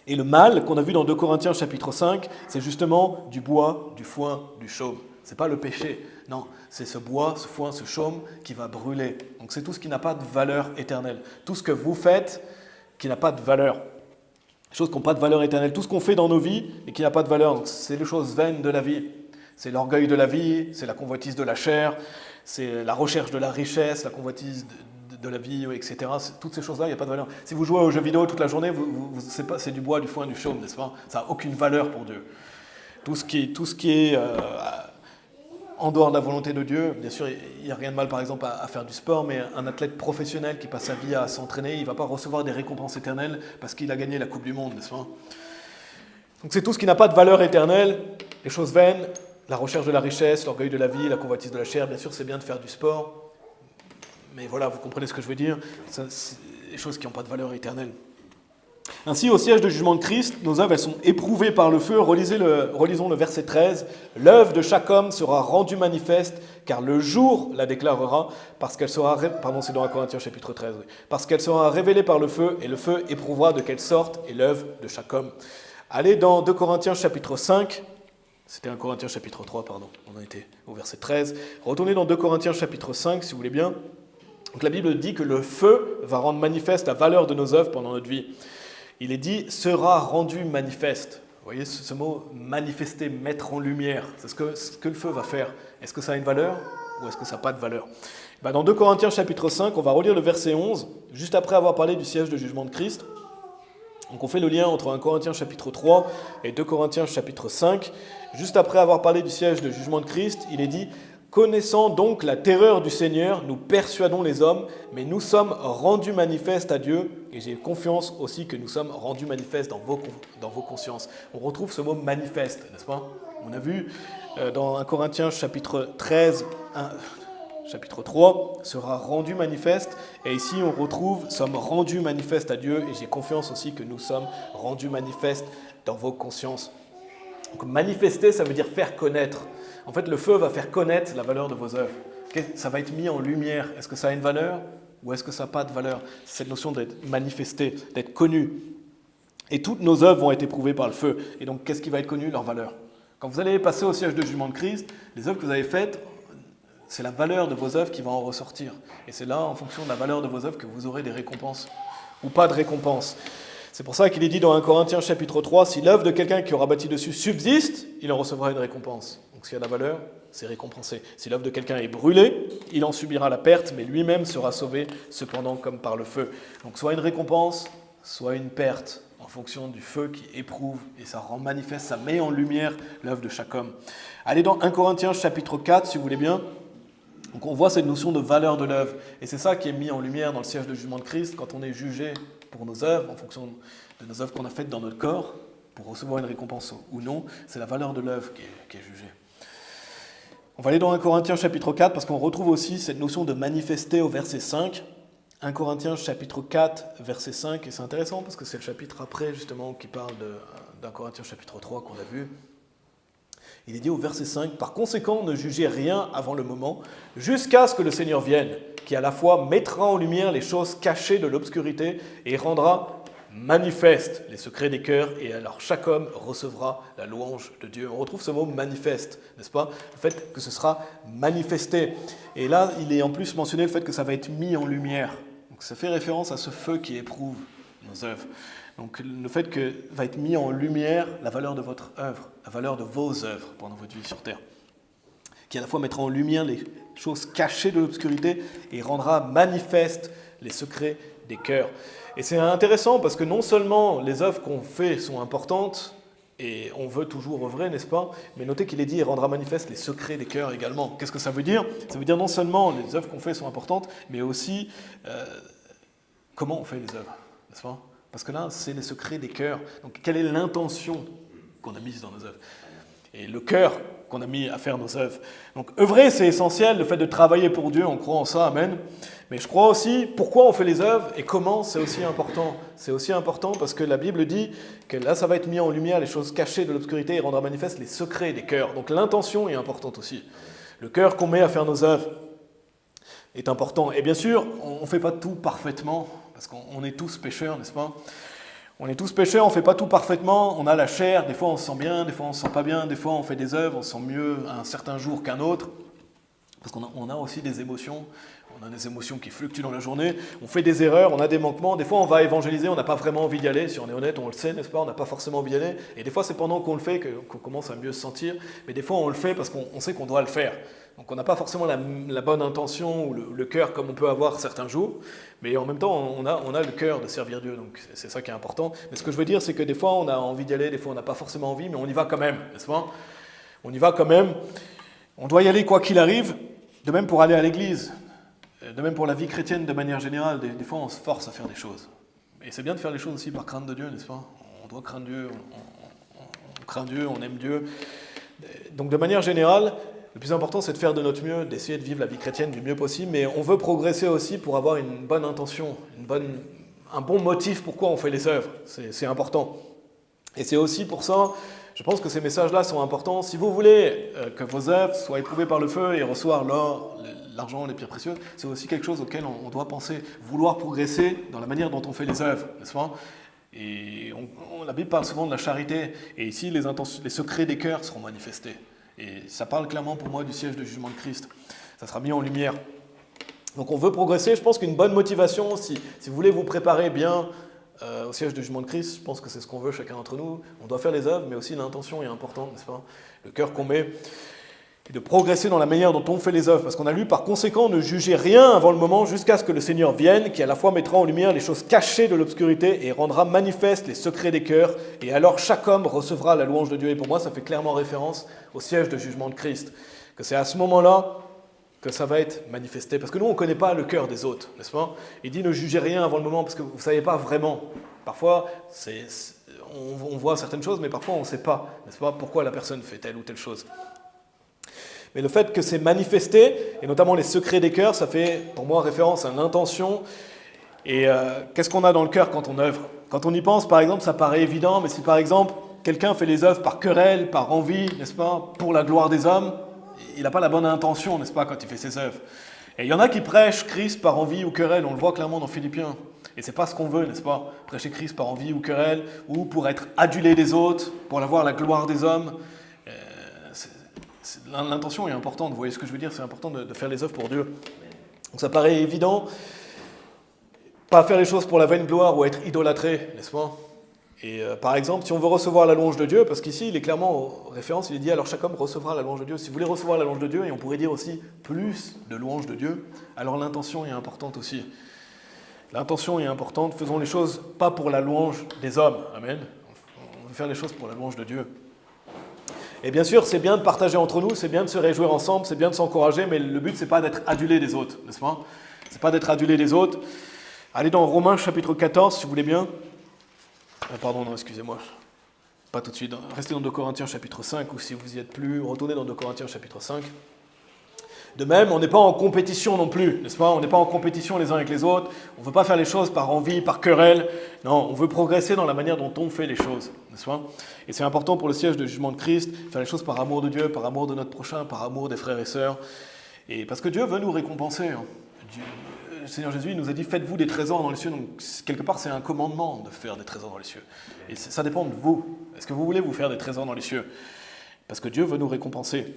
Et le mal qu'on a vu dans 2 Corinthiens chapitre 5, c'est justement du bois, du foin, du chaume. Ce n'est pas le péché, non, c'est ce bois, ce foin, ce chaume qui va brûler. Donc c'est tout ce qui n'a pas de valeur éternelle. Tout ce que vous faites qui n'a pas de valeur. Les choses qui n'ont pas de valeur éternelle. Tout ce qu'on fait dans nos vies et qui n'a pas de valeur. Donc c'est les choses vaines de la vie. C'est l'orgueil de la vie, c'est la convoitise de la chair, c'est la recherche de la richesse, la convoitise de la vie, etc. Toutes ces choses-là, il n'y a pas de valeur. Si vous jouez aux jeux vidéo toute la journée, c'est du bois, du foin, du chaume, n'est-ce pas? Ça n'a aucune valeur pour Dieu. Tout ce qui est en dehors de la volonté de Dieu, bien sûr, il n'y a rien de mal par exemple à faire du sport, mais un athlète professionnel qui passe sa vie à s'entraîner, il ne va pas recevoir des récompenses éternelles parce qu'il a gagné la Coupe du Monde, n'est-ce pas? Donc c'est tout ce qui n'a pas de valeur éternelle, les choses vaines, la recherche de la richesse, l'orgueil de la vie, la convoitise de la chair. Bien sûr, c'est bien de faire du sport, mais voilà, vous comprenez ce que je veux dire, ça, c'est des choses qui n'ont pas de valeur éternelle. Ainsi, au siège de jugement de Christ, nos œuvres elles sont éprouvées par le feu. Relisons le verset 13. L'œuvre de chaque homme sera rendue manifeste, car le jour la déclarera, parce qu'elle sera... Pardon, c'est dans 1 Corinthiens chapitre 13. Oui. Parce qu'elle sera révélée par le feu, et le feu éprouvera de quelle sorte est l'œuvre de chaque homme. Allez dans 2 Corinthiens chapitre 5. C'était 1 Corinthiens chapitre 3, pardon. On a été au verset 13. Retournez dans 2 Corinthiens chapitre 5, si vous voulez bien. Donc la Bible dit que le feu va rendre manifeste la valeur de nos œuvres pendant notre vie. Il est dit « sera rendu manifeste ». Vous voyez ce mot « manifester », « mettre en lumière », c'est ce que le feu va faire. Est-ce que ça a une valeur ou est-ce que ça n'a pas de valeur? Dans 2 Corinthiens chapitre 5, on va relire le verset 11, juste après avoir parlé du siège de jugement de Christ. Donc on fait le lien entre 1 Corinthiens chapitre 3 et 2 Corinthiens chapitre 5. Juste après avoir parlé du siège de jugement de Christ, il est dit « Connaissant donc la terreur du Seigneur, nous persuadons les hommes, mais nous sommes rendus manifestes à Dieu, et j'ai confiance aussi que nous sommes rendus manifestes dans vos consciences. » On retrouve ce mot « manifeste », n'est-ce pas? On a vu dans 1 Corinthiens chapitre 13, chapitre 3, sera rendu manifeste, et ici on retrouve « sommes rendus manifestes à Dieu, et j'ai confiance aussi que nous sommes rendus manifestes dans vos consciences. » Donc manifester, ça veut dire faire connaître. En fait, le feu va faire connaître la valeur de vos œuvres. Ça va être mis en lumière. Est-ce que ça a une valeur ou est-ce que ça n'a pas de valeur? C'est cette notion d'être manifesté, d'être connu. Et toutes nos œuvres vont être éprouvées par le feu. Et donc, qu'est-ce qui va être connu? Leur valeur. Quand vous allez passer au siège de jugement de Christ, les œuvres que vous avez faites, c'est la valeur de vos œuvres qui va en ressortir. Et c'est là, en fonction de la valeur de vos œuvres, que vous aurez des récompenses ou pas de récompenses. C'est pour ça qu'il est dit dans 1 Corinthiens chapitre 3, si l'œuvre de quelqu'un qui aura bâti dessus subsiste, il en recevra une récompense. Donc s'il y a de la valeur, c'est récompensé. Si l'œuvre de quelqu'un est brûlée, il en subira la perte, mais lui-même sera sauvé, cependant comme par le feu. Donc soit une récompense, soit une perte, en fonction du feu qui éprouve, et ça rend manifeste, ça met en lumière l'œuvre de chaque homme. Allez dans 1 Corinthiens chapitre 4, si vous voulez bien. Donc on voit cette notion de valeur de l'œuvre. Et c'est ça qui est mis en lumière dans le siège de jugement de Christ quand on est jugé pour nos œuvres, en fonction de nos œuvres qu'on a faites dans notre corps, pour recevoir une récompense ou non. C'est la valeur de l'œuvre qui est jugée. On va aller dans 1 Corinthiens chapitre 4 parce qu'on retrouve aussi cette notion de manifester au verset 5. 1 Corinthiens chapitre 4 verset 5, et c'est intéressant parce que c'est le chapitre après justement qui parle d'un Corinthiens chapitre 3 qu'on a vu. Il est dit au verset 5, « Par conséquent, ne jugez rien avant le moment, jusqu'à ce que le Seigneur vienne, qui à la fois mettra en lumière les choses cachées de l'obscurité et rendra manifeste les secrets des cœurs, et alors chaque homme recevra la louange de Dieu. » On retrouve ce mot « manifeste », n'est-ce pas? Le fait que ce sera manifesté. Et là, il est en plus mentionné le fait que ça va être mis en lumière. Donc ça fait référence à ce feu qui éprouve nos œuvres. Donc le fait que va être mis en lumière la valeur de votre œuvre, la valeur de vos œuvres pendant votre vie sur terre, qui à la fois mettra en lumière les choses cachées de l'obscurité et rendra manifeste les secrets des cœurs. Et c'est intéressant parce que non seulement les œuvres qu'on fait sont importantes, et on veut toujours œuvrer, n'est-ce pas? Mais notez qu'il est dit, il rendra manifeste les secrets des cœurs également. Qu'est-ce que ça veut dire? Ça veut dire non seulement les œuvres qu'on fait sont importantes, mais aussi comment on fait les œuvres, n'est-ce pas? Parce que là, c'est les secrets des cœurs. Donc, quelle est l'intention qu'on a mise dans nos œuvres? Et le cœur qu'on a mis à faire nos œuvres. Donc, œuvrer, c'est essentiel, le fait de travailler pour Dieu, on croit en ça, amen. Mais je crois aussi, pourquoi on fait les œuvres et comment, c'est aussi important. C'est aussi important parce que la Bible dit que là, ça va être mis en lumière les choses cachées de l'obscurité et rendra manifeste les secrets des cœurs. Donc, l'intention est importante aussi. Le cœur qu'on met à faire nos œuvres est important. Et bien sûr, on ne fait pas tout parfaitement, parce qu'on est tous pécheurs, n'est-ce pas? On est tous pécheurs, on ne fait pas tout parfaitement, on a la chair, des fois on se sent bien, des fois on ne se sent pas bien, des fois on fait des œuvres, on se sent mieux un certain jour qu'un autre, parce qu'on a aussi des émotions, on a des émotions qui fluctuent dans la journée, on fait des erreurs, on a des manquements, des fois on va évangéliser, on n'a pas vraiment envie d'y aller, si on est honnête, on le sait, n'est-ce pas, on n'a pas forcément envie d'y aller, et des fois c'est pendant qu'on le fait qu'on commence à mieux se sentir, mais des fois on le fait parce qu'on sait qu'on doit le faire. Donc on n'a pas forcément la bonne intention ou le cœur comme on peut avoir certains jours, mais en même temps on a le cœur de servir Dieu, donc c'est ça qui est important. Mais ce que je veux dire, c'est que des fois on a envie d'y aller, des fois on n'a pas forcément envie, mais on y va quand même, n'est-ce pas? On y va quand même, on doit y aller quoi qu'il arrive, de même pour aller à l'église, de même pour la vie chrétienne de manière générale, des fois on se force à faire des choses. Et c'est bien de faire les choses aussi par crainte de Dieu, n'est-ce pas? On doit craindre Dieu, on craint Dieu, on aime Dieu. Donc de manière générale, le plus important, c'est de faire de notre mieux, d'essayer de vivre la vie chrétienne du mieux possible, mais on veut progresser aussi pour avoir une bonne intention, un bon motif pourquoi on fait les œuvres. C'est important. Et c'est aussi pour ça, je pense que ces messages-là sont importants. Si vous voulez que vos œuvres soient éprouvées par le feu et recevoir l'or, l'argent, les pierres précieuses, c'est aussi quelque chose auquel on doit penser, vouloir progresser dans la manière dont on fait les œuvres, n'est-ce pas? Et la Bible parle souvent de la charité, et ici, les secrets des cœurs seront manifestés. Et ça parle clairement pour moi du siège de jugement de Christ. Ça sera mis en lumière. Donc on veut progresser. Je pense qu'une bonne motivation, si vous voulez vous préparer bien au siège de jugement de Christ, je pense que c'est ce qu'on veut chacun d'entre nous. On doit faire les œuvres, mais aussi l'intention est importante, n'est-ce pas? Le cœur qu'on met. Et de progresser dans la manière dont on fait les œuvres. Parce qu'on a lu, par conséquent, ne jugez rien avant le moment jusqu'à ce que le Seigneur vienne, qui à la fois mettra en lumière les choses cachées de l'obscurité et rendra manifeste les secrets des cœurs. Et alors chaque homme recevra la louange de Dieu. Et pour moi, ça fait clairement référence au siège de jugement de Christ. Que c'est à ce moment-là que ça va être manifesté. Parce que nous, on ne connaît pas le cœur des autres, n'est-ce pas? Il dit ne jugez rien avant le moment, parce que vous ne savez pas vraiment. Parfois, on voit certaines choses, mais parfois on ne sait pas, n'est-ce pas, pourquoi la personne fait telle ou telle chose. Mais le fait que c'est manifesté, et notamment les secrets des cœurs, ça fait pour moi référence à l'intention. Et qu'est-ce qu'on a dans le cœur quand on œuvre? Quand on y pense, par exemple, ça paraît évident, mais si par exemple, quelqu'un fait les œuvres par querelle, par envie, n'est-ce pas, pour la gloire des hommes, il n'a pas la bonne intention, n'est-ce pas, quand il fait ses œuvres. Et il y en a qui prêchent Christ par envie ou querelle, on le voit clairement dans Philippiens. Et c'est pas ce qu'on veut, n'est-ce pas? Prêcher Christ par envie ou querelle, ou pour être adulé des autres, pour avoir la gloire des hommes. L'intention est importante, vous voyez ce que je veux dire? C'est important de faire les œuvres pour Dieu. Donc ça paraît évident, pas faire les choses pour la vaine gloire ou être idolâtré, n'est-ce pas? Et par exemple, si on veut recevoir la louange de Diu, parce qu'ici il est clairement en référence, il est dit alors chaque homme recevra la louange de Dieu. Si vous voulez recevoir la louange de Dieu, et on pourrait dire aussi plus de louange de Dieu, alors l'intention est importante aussi. L'intention est importante, faisons les choses pas pour la louange des hommes, amen. On veut faire les choses pour la louange de Dieu. Et bien sûr, c'est bien de partager entre nous, c'est bien de se réjouir ensemble, c'est bien de s'encourager, mais le but, c'est pas d'être adulé des autres, n'est-ce pas? C'est pas d'être adulé des autres. Allez dans Romains chapitre 14, si vous voulez bien. Pardon, non, excusez-moi. Pas tout de suite. Restez dans 2 Corinthiens chapitre 5, ou si vous n'y êtes plus, retournez dans 2 Corinthiens chapitre 5. De même, on n'est pas en compétition non plus, n'est-ce pas? On n'est pas en compétition les uns avec les autres. On ne veut pas faire les choses par envie, par querelle. Non, on veut progresser dans la manière dont on fait les choses, n'est-ce pas? Et c'est important pour le siège de jugement de Christ, faire les choses par amour de Dieu, par amour de notre prochain, par amour des frères et sœurs. Et parce que Dieu veut nous récompenser. Le Seigneur Jésus il nous a dit « Faites-vous des trésors dans les cieux ». Donc, quelque part, c'est un commandement de faire des trésors dans les cieux. Et ça dépend de vous. Est-ce que vous voulez vous faire des trésors dans les cieux? Parce que Dieu veut nous récompenser.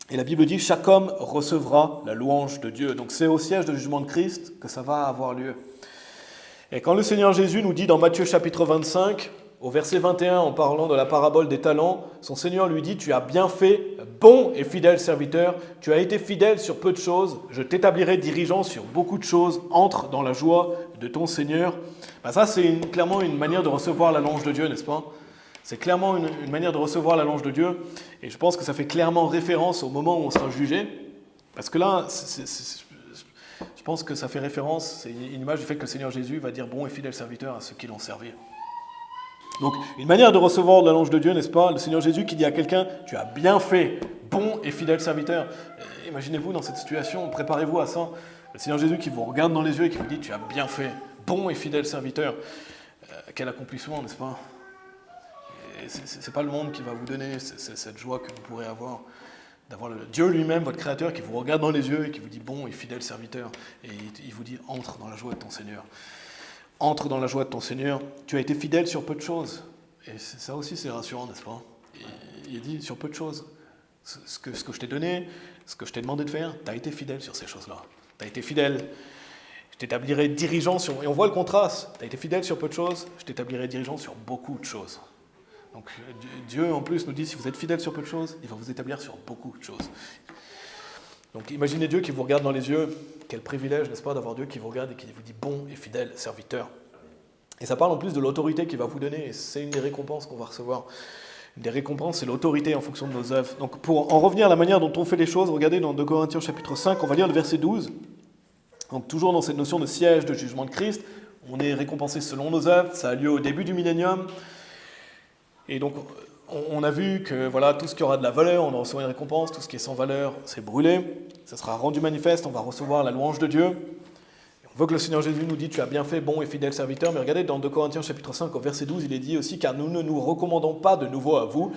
Et la Bible dit « Chaque homme recevra la louange de Dieu ». Donc, c'est au siège de jugement de Christ que ça va avoir lieu. Et quand le Seigneur Jésus nous dit dans Matthieu chapitre 25, au verset 21, en parlant de la parabole des talents, son Seigneur lui dit « Tu as bien fait, bon et fidèle serviteur, tu as été fidèle sur peu de choses, je t'établirai dirigeant sur beaucoup de choses, entre dans la joie de ton Seigneur. » Ça, c'est clairement une manière de recevoir la louange de Dieu, n'est-ce pas? C'est clairement une manière de recevoir la louange de Dieu, et je pense que ça fait clairement référence au moment où on sera jugé, parce que là, je pense que ça fait référence, c'est une image du fait que le Seigneur Jésus va dire « Bon et fidèle serviteur » à ceux qui l'ont servi. Donc, une manière de recevoir la louange de Dieu, n'est-ce pas? Le Seigneur Jésus qui dit à quelqu'un « Tu as bien fait, bon et fidèle serviteur ». Imaginez-vous dans cette situation, préparez-vous à ça. Le Seigneur Jésus qui vous regarde dans les yeux et qui vous dit « Tu as bien fait, bon et fidèle serviteur ». Quel accomplissement, n'est-ce pas? C'est pas le monde qui va vous donner cette joie que vous pourrez avoir, d'avoir Dieu lui-même, votre Créateur, qui vous regarde dans les yeux et qui vous dit « Bon et fidèle serviteur ». Et il vous dit « Entre dans la joie de ton Seigneur ». Entre dans la joie de ton Seigneur. Tu as été fidèle sur peu de choses. Et ça aussi, c'est rassurant, n'est-ce pas? Il dit sur peu de choses. Ce que je t'ai donné, ce que je t'ai demandé de faire, tu as été fidèle sur ces choses-là. Tu as été fidèle. Je t'établirai dirigeant sur... Et on voit le contraste. Tu as été fidèle sur peu de choses, je t'établirai dirigeant sur beaucoup de choses. Donc Dieu, en plus, nous dit, si vous êtes fidèle sur peu de choses, il va vous établir sur beaucoup de choses. Donc imaginez Dieu qui vous regarde dans les yeux. Quel privilège, n'est-ce pas, d'avoir Dieu qui vous regarde et qui vous dit « bon et fidèle serviteur ». Et ça parle en plus de l'autorité qu'il va vous donner. Et c'est une des récompenses qu'on va recevoir. Une des récompenses, c'est l'autorité en fonction de nos œuvres. Donc pour en revenir à la manière dont on fait les choses, regardez dans 2 Corinthiens chapitre 5, on va lire le verset 12. Donc toujours dans cette notion de siège, de jugement de Christ, on est récompensé selon nos œuvres. Ça a lieu au début du millénium. Et donc, on a vu que voilà, tout ce qui aura de la valeur, on en recevra une récompense. Tout ce qui est sans valeur, c'est brûlé. Ça sera rendu manifeste, on va recevoir la louange de Dieu. Et on veut que le Seigneur Jésus nous dise « Tu as bien fait, bon et fidèle serviteur ». Mais regardez, dans 2 Corinthiens chapitre 5, au verset 12, il est dit aussi « Car nous ne nous recommandons pas de nouveau à vous,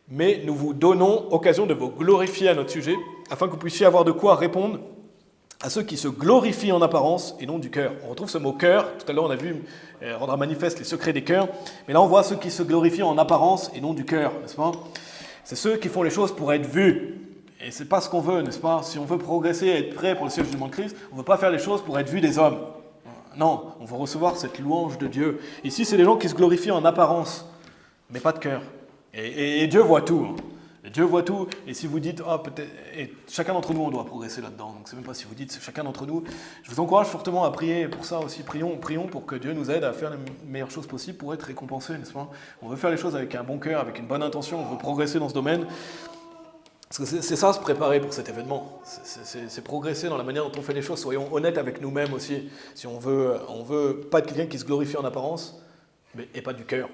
mais nous vous donnons occasion de vous glorifier à notre sujet, afin que vous puissiez avoir de quoi répondre à ceux qui se glorifient en apparence et non du cœur. » On retrouve ce mot « cœur ». Tout à l'heure, on a vu rendre manifeste les secrets des cœurs. Mais là, on voit ceux qui se glorifient en apparence et non du cœur, n'est-ce pas? C'est ceux qui font les choses pour être vus. Et c'est pas ce qu'on veut, n'est-ce pas? Si on veut progresser et être prêt pour le siège du jugement de Christ, on ne veut pas faire les choses pour être vu des hommes. Non, on veut recevoir cette louange de Dieu. Ici, c'est les gens qui se glorifient en apparence, mais pas de cœur. Et Dieu voit tout. Et Dieu voit tout. Et si vous dites, peut-être, et chacun d'entre nous, on doit progresser là-dedans. Donc c'est même pas si vous dites, c'est chacun d'entre nous. Je vous encourage fortement à prier pour ça aussi. Prions pour que Dieu nous aide à faire les meilleures choses possibles pour être récompensés, n'est-ce pas? On veut faire les choses avec un bon cœur, avec une bonne intention. On veut progresser dans ce domaine. Parce que c'est ça, se préparer pour cet événement. C'est progresser dans la manière dont on fait les choses. Soyons honnêtes avec nous-mêmes aussi. Si on veut pas être quelqu'un qui se glorifie en apparence, et pas du cœur.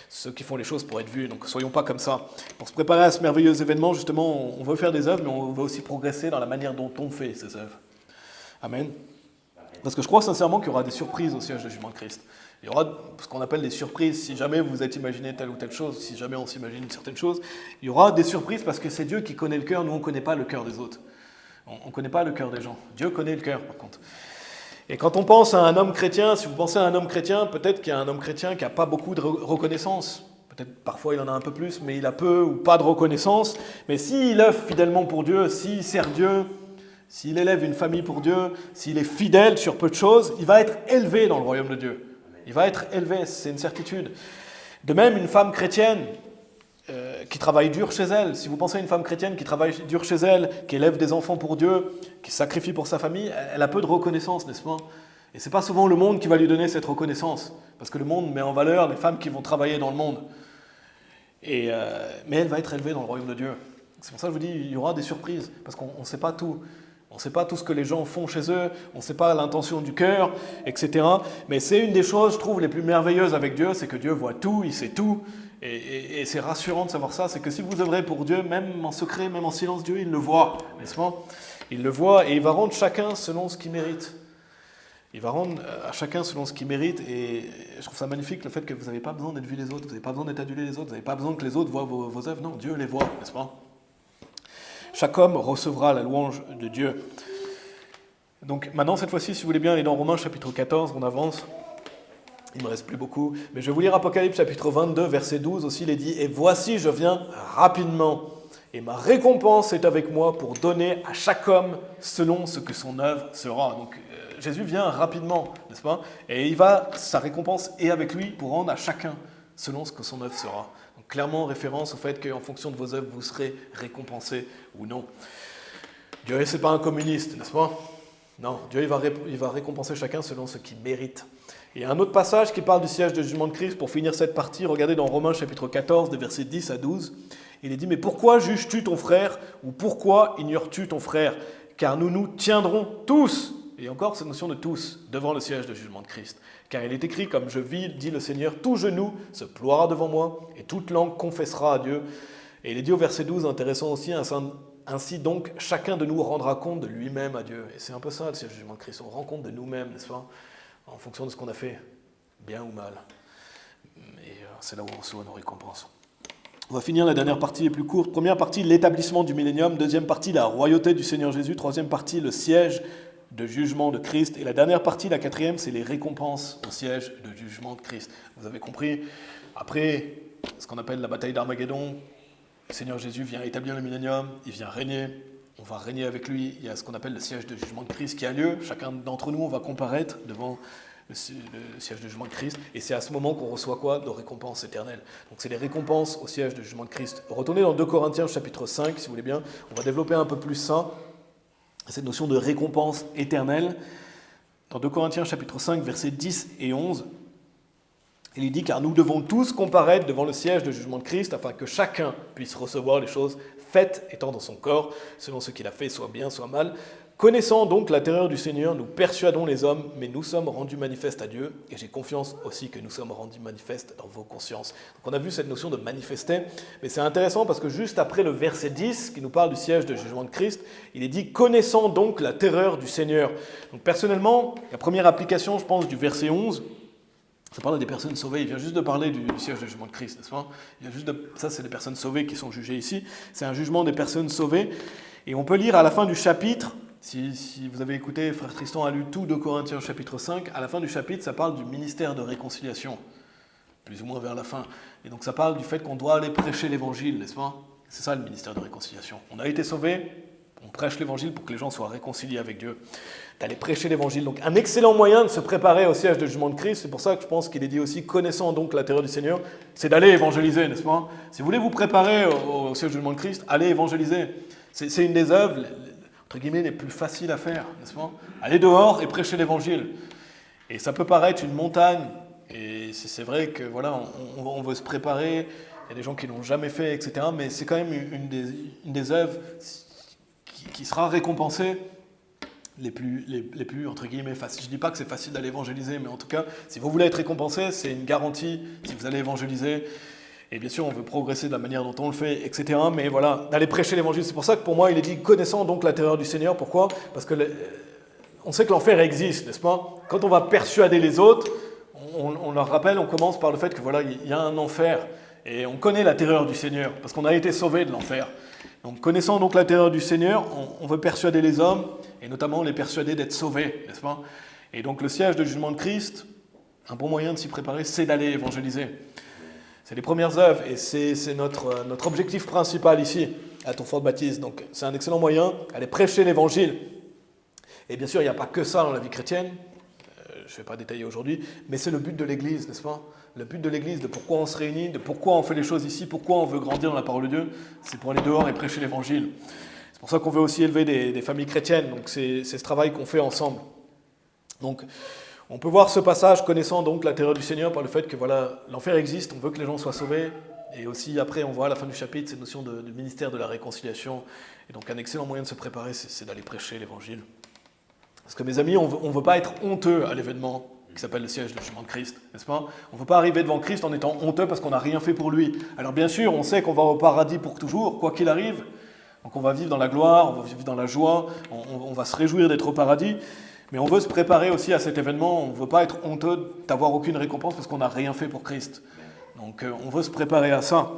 Ceux qui font les choses pour être vus. Donc soyons pas comme ça. Pour se préparer à ce merveilleux événement, justement, on veut faire des œuvres, mais on veut aussi progresser dans la manière dont on fait ces œuvres. Amen. Parce que je crois sincèrement qu'il y aura des surprises au siège de jugement de Christ. Il y aura ce qu'on appelle des surprises. Si jamais vous êtes imaginé telle ou telle chose, si jamais on s'imagine certaines choses, il y aura des surprises parce que c'est Dieu qui connaît le cœur. Nous, on ne connaît pas le cœur des autres. On ne connaît pas le cœur des gens. Dieu connaît le cœur, par contre. Et quand on pense à un homme chrétien, si vous pensez à un homme chrétien, peut-être qu'il y a un homme chrétien qui n'a pas beaucoup de reconnaissance. Peut-être parfois il en a un peu plus, mais il a peu ou pas de reconnaissance. Mais s'il œuvre fidèlement pour Dieu, s'il sert Dieu, s'il élève une famille pour Dieu, s'il est fidèle sur peu de choses, il va être élevé dans le royaume de Dieu. Il va être élevé, c'est une certitude. De même, une femme chrétienne qui travaille dur chez elle, si vous pensez à une femme chrétienne qui travaille dur chez elle, qui élève des enfants pour Dieu, qui sacrifie pour sa famille, elle a peu de reconnaissance, n'est-ce pas? Et ce n'est pas souvent le monde qui va lui donner cette reconnaissance, parce que le monde met en valeur les femmes qui vont travailler dans le monde. Mais elle va être élevée dans le royaume de Dieu. C'est pour ça que je vous dis, il y aura des surprises, parce qu'on ne sait pas tout. On ne sait pas tout ce que les gens font chez eux, on ne sait pas l'intention du cœur, etc. Mais c'est une des choses, je trouve, les plus merveilleuses avec Dieu, c'est que Dieu voit tout, il sait tout. Et c'est rassurant de savoir ça, c'est que si vous œuvrez pour Dieu, même en secret, même en silence, Dieu, il le voit, n'est-ce pas? Il le voit et il va rendre chacun selon ce qu'il mérite. Il va rendre à chacun selon ce qu'il mérite, et je trouve ça magnifique, le fait que vous n'avez pas besoin d'être vu les autres, vous n'avez pas besoin d'être adulé les autres, vous n'avez pas besoin que les autres voient vos œuvres, non, Dieu les voit, n'est-ce pas? Chaque homme recevra la louange de Dieu. Donc maintenant, cette fois-ci, si vous voulez bien aller dans Romains chapitre 14, on avance. Il ne me reste plus beaucoup, mais je vais vous lire Apocalypse chapitre 22, verset 12 aussi, il est dit « Et voici, je viens rapidement, et ma récompense est avec moi pour donner à chaque homme selon ce que son œuvre sera. » Donc Jésus vient rapidement, n'est-ce pas? Et sa récompense est avec lui pour rendre à chacun selon ce que son œuvre sera. Donc clairement, référence au fait qu'en fonction de vos œuvres, vous serez récompensés ou non. Dieu, ce n'est pas un communiste, n'est-ce pas? Non, Dieu il va récompenser chacun selon ce qu'il mérite. Et un autre passage qui parle du siège de jugement de Christ, pour finir cette partie, regardez dans Romains chapitre 14, des versets 10 à 12, il est dit « Mais pourquoi juges-tu ton frère, ou pourquoi ignores-tu ton frère? Car nous nous tiendrons tous, et encore cette notion de tous, devant le siège de jugement de Christ. Car il est écrit, comme je vis, dit le Seigneur, tout genou se ploiera devant moi, et toute langue confessera à Dieu. » Et il est dit au verset 12, intéressant aussi, ainsi donc, chacun de nous rendra compte de lui-même à Dieu. Et c'est un peu ça, le siège du jugement de Christ. On rend compte de nous-mêmes, n'est-ce pas? En fonction de ce qu'on a fait, bien ou mal. Et c'est là où on reçoit nos récompenses. On va finir la dernière partie, les plus courtes. Première partie, l'établissement du millénium. Deuxième partie, la royauté du Seigneur Jésus. Troisième partie, le siège de jugement de Christ. Et la dernière partie, la quatrième, c'est les récompenses au siège de jugement de Christ. Vous avez compris, après ce qu'on appelle la bataille d'Armageddon, le Seigneur Jésus vient établir le millénium, il vient régner, on va régner avec lui, il y a ce qu'on appelle le siège de jugement de Christ qui a lieu, chacun d'entre nous, on va comparaître devant le siège de jugement de Christ, et c'est à ce moment qu'on reçoit quoi? Nos récompenses éternelles. Donc c'est les récompenses au siège de jugement de Christ. Retournez dans 2 Corinthiens chapitre 5, si vous voulez bien, on va développer un peu plus ça, cette notion de récompense éternelle. Dans 2 Corinthiens chapitre 5, versets 10 et 11, il est dit « Car nous devons tous comparaître devant le siège de jugement de Christ, afin que chacun puisse recevoir les choses faites étant dans son corps, selon ce qu'il a fait, soit bien, soit mal. Connaissant donc la terreur du Seigneur, nous persuadons les hommes, mais nous sommes rendus manifestes à Dieu, et j'ai confiance aussi que nous sommes rendus manifestes dans vos consciences. » Donc on a vu cette notion de manifester, mais c'est intéressant parce que juste après le verset 10, qui nous parle du siège de jugement de Christ, il est dit « Connaissant donc la terreur du Seigneur ». Donc personnellement, la première application, je pense, du verset 11, ça parle des personnes sauvées, il vient juste de parler du siège de jugement de Christ, n'est-ce pas? Ça, c'est les personnes sauvées qui sont jugées ici. C'est un jugement des personnes sauvées. Et on peut lire à la fin du chapitre, si vous avez écouté, frère Tristan a lu tout 2 Corinthiens chapitre 5, à la fin du chapitre, ça parle du ministère de réconciliation, plus ou moins vers la fin. Et donc ça parle du fait qu'on doit aller prêcher l'évangile, n'est-ce pas? C'est ça le ministère de réconciliation. On a été sauvés, on prêche l'évangile pour que les gens soient réconciliés avec Dieu. D'aller prêcher l'évangile. Donc un excellent moyen de se préparer au siège de jugement de Christ, c'est pour ça que je pense qu'il est dit aussi, connaissant donc la terreur du Seigneur, c'est d'aller évangéliser, n'est-ce pas? Si vous voulez vous préparer au siège de jugement de Christ, allez évangéliser. C'est une des œuvres, entre guillemets, les plus faciles à faire, n'est-ce pas? Aller dehors et prêcher l'évangile. Et ça peut paraître une montagne, et c'est vrai que voilà, on veut se préparer, il y a des gens qui ne l'ont jamais fait, etc. Mais c'est quand même une des œuvres qui sera récompensée les plus entre guillemets faciles. Je ne dis pas que c'est facile d'aller évangéliser, mais en tout cas, si vous voulez être récompensé, c'est une garantie si vous allez évangéliser. Et bien sûr, on veut progresser de la manière dont on le fait, etc. Mais voilà, d'aller prêcher l'évangile. C'est pour ça que pour moi, il est dit, connaissant donc la terreur du Seigneur. Pourquoi? Parce que on sait que l'enfer existe, n'est-ce pas? Quand on va persuader les autres, on leur rappelle, on commence par le fait que voilà, il y a un enfer. Et on connaît la terreur du Seigneur, parce qu'on a été sauvés de l'enfer. Donc, connaissant donc la terreur du Seigneur, on veut persuader les hommes, et notamment les persuader d'être sauvés, n'est-ce pas? Et donc, le siège de jugement de Christ, un bon moyen de s'y préparer, c'est d'aller évangéliser. C'est les premières œuvres, et c'est notre objectif principal ici, à Tourfort Baptiste. Donc, c'est un excellent moyen, aller prêcher l'évangile. Et bien sûr, il n'y a pas que ça dans la vie chrétienne, je ne vais pas détailler aujourd'hui, mais c'est le but de l'Église, n'est-ce pas? Le but de l'Église, de pourquoi on se réunit, de pourquoi on fait les choses ici, pourquoi on veut grandir dans la parole de Dieu, c'est pour aller dehors et prêcher l'Évangile. C'est pour ça qu'on veut aussi élever des familles chrétiennes, donc c'est ce travail qu'on fait ensemble. Donc, on peut voir ce passage connaissant donc la terreur du Seigneur par le fait que voilà, l'enfer existe, on veut que les gens soient sauvés, Et aussi, après, on voit à la fin du chapitre cette notion de ministère de la réconciliation. Et donc, un excellent moyen de se préparer, c'est d'aller prêcher l'évangile. Parce que, mes amis, on ne veut pas être honteux à l'événement qui s'appelle le siège du jugement de Christ, n'est-ce pas? On ne veut pas arriver devant Christ en étant honteux parce qu'on n'a rien fait pour lui. Alors, bien sûr, on sait qu'on va au paradis pour toujours, quoi qu'il arrive. Donc, on va vivre dans la gloire, on va vivre dans la joie, on va se réjouir d'être au paradis. Mais on veut se préparer aussi à cet événement. On ne veut pas être honteux d'avoir aucune récompense parce qu'on n'a rien fait pour Christ. Donc on veut se préparer à ça.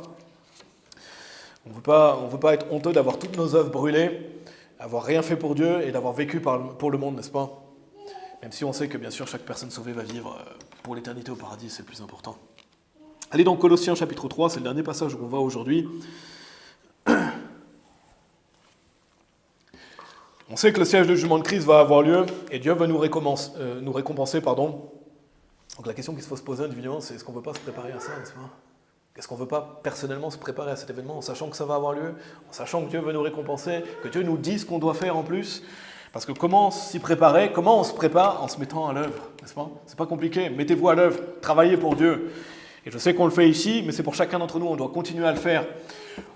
On ne veut pas être honteux d'avoir toutes nos œuvres brûlées, d'avoir rien fait pour Dieu et d'avoir vécu pour le monde, n'est-ce pas? Même si on sait que bien sûr chaque personne sauvée va vivre pour l'éternité au paradis, c'est le plus important. Allez donc Colossiens chapitre 3, c'est le dernier passage où on va aujourd'hui. On sait que le siège de jugement de Christ va avoir lieu et Dieu va nous récompenser. Donc la question qu'il faut se poser individuellement, c'est est-ce qu'on ne veut pas se préparer à ça, n'est-ce pas? Est-ce qu'on ne veut pas personnellement se préparer à cet événement en sachant que ça va avoir lieu, en sachant que Dieu veut nous récompenser, que Dieu nous dit ce qu'on doit faire en plus? Parce que comment s'y préparer? Comment on se prépare? En se mettant à l'œuvre, n'est-ce pas? C'est pas compliqué, mettez-vous à l'œuvre, travaillez pour Dieu. Et je sais qu'on le fait ici, mais c'est pour chacun d'entre nous, on doit continuer à le faire.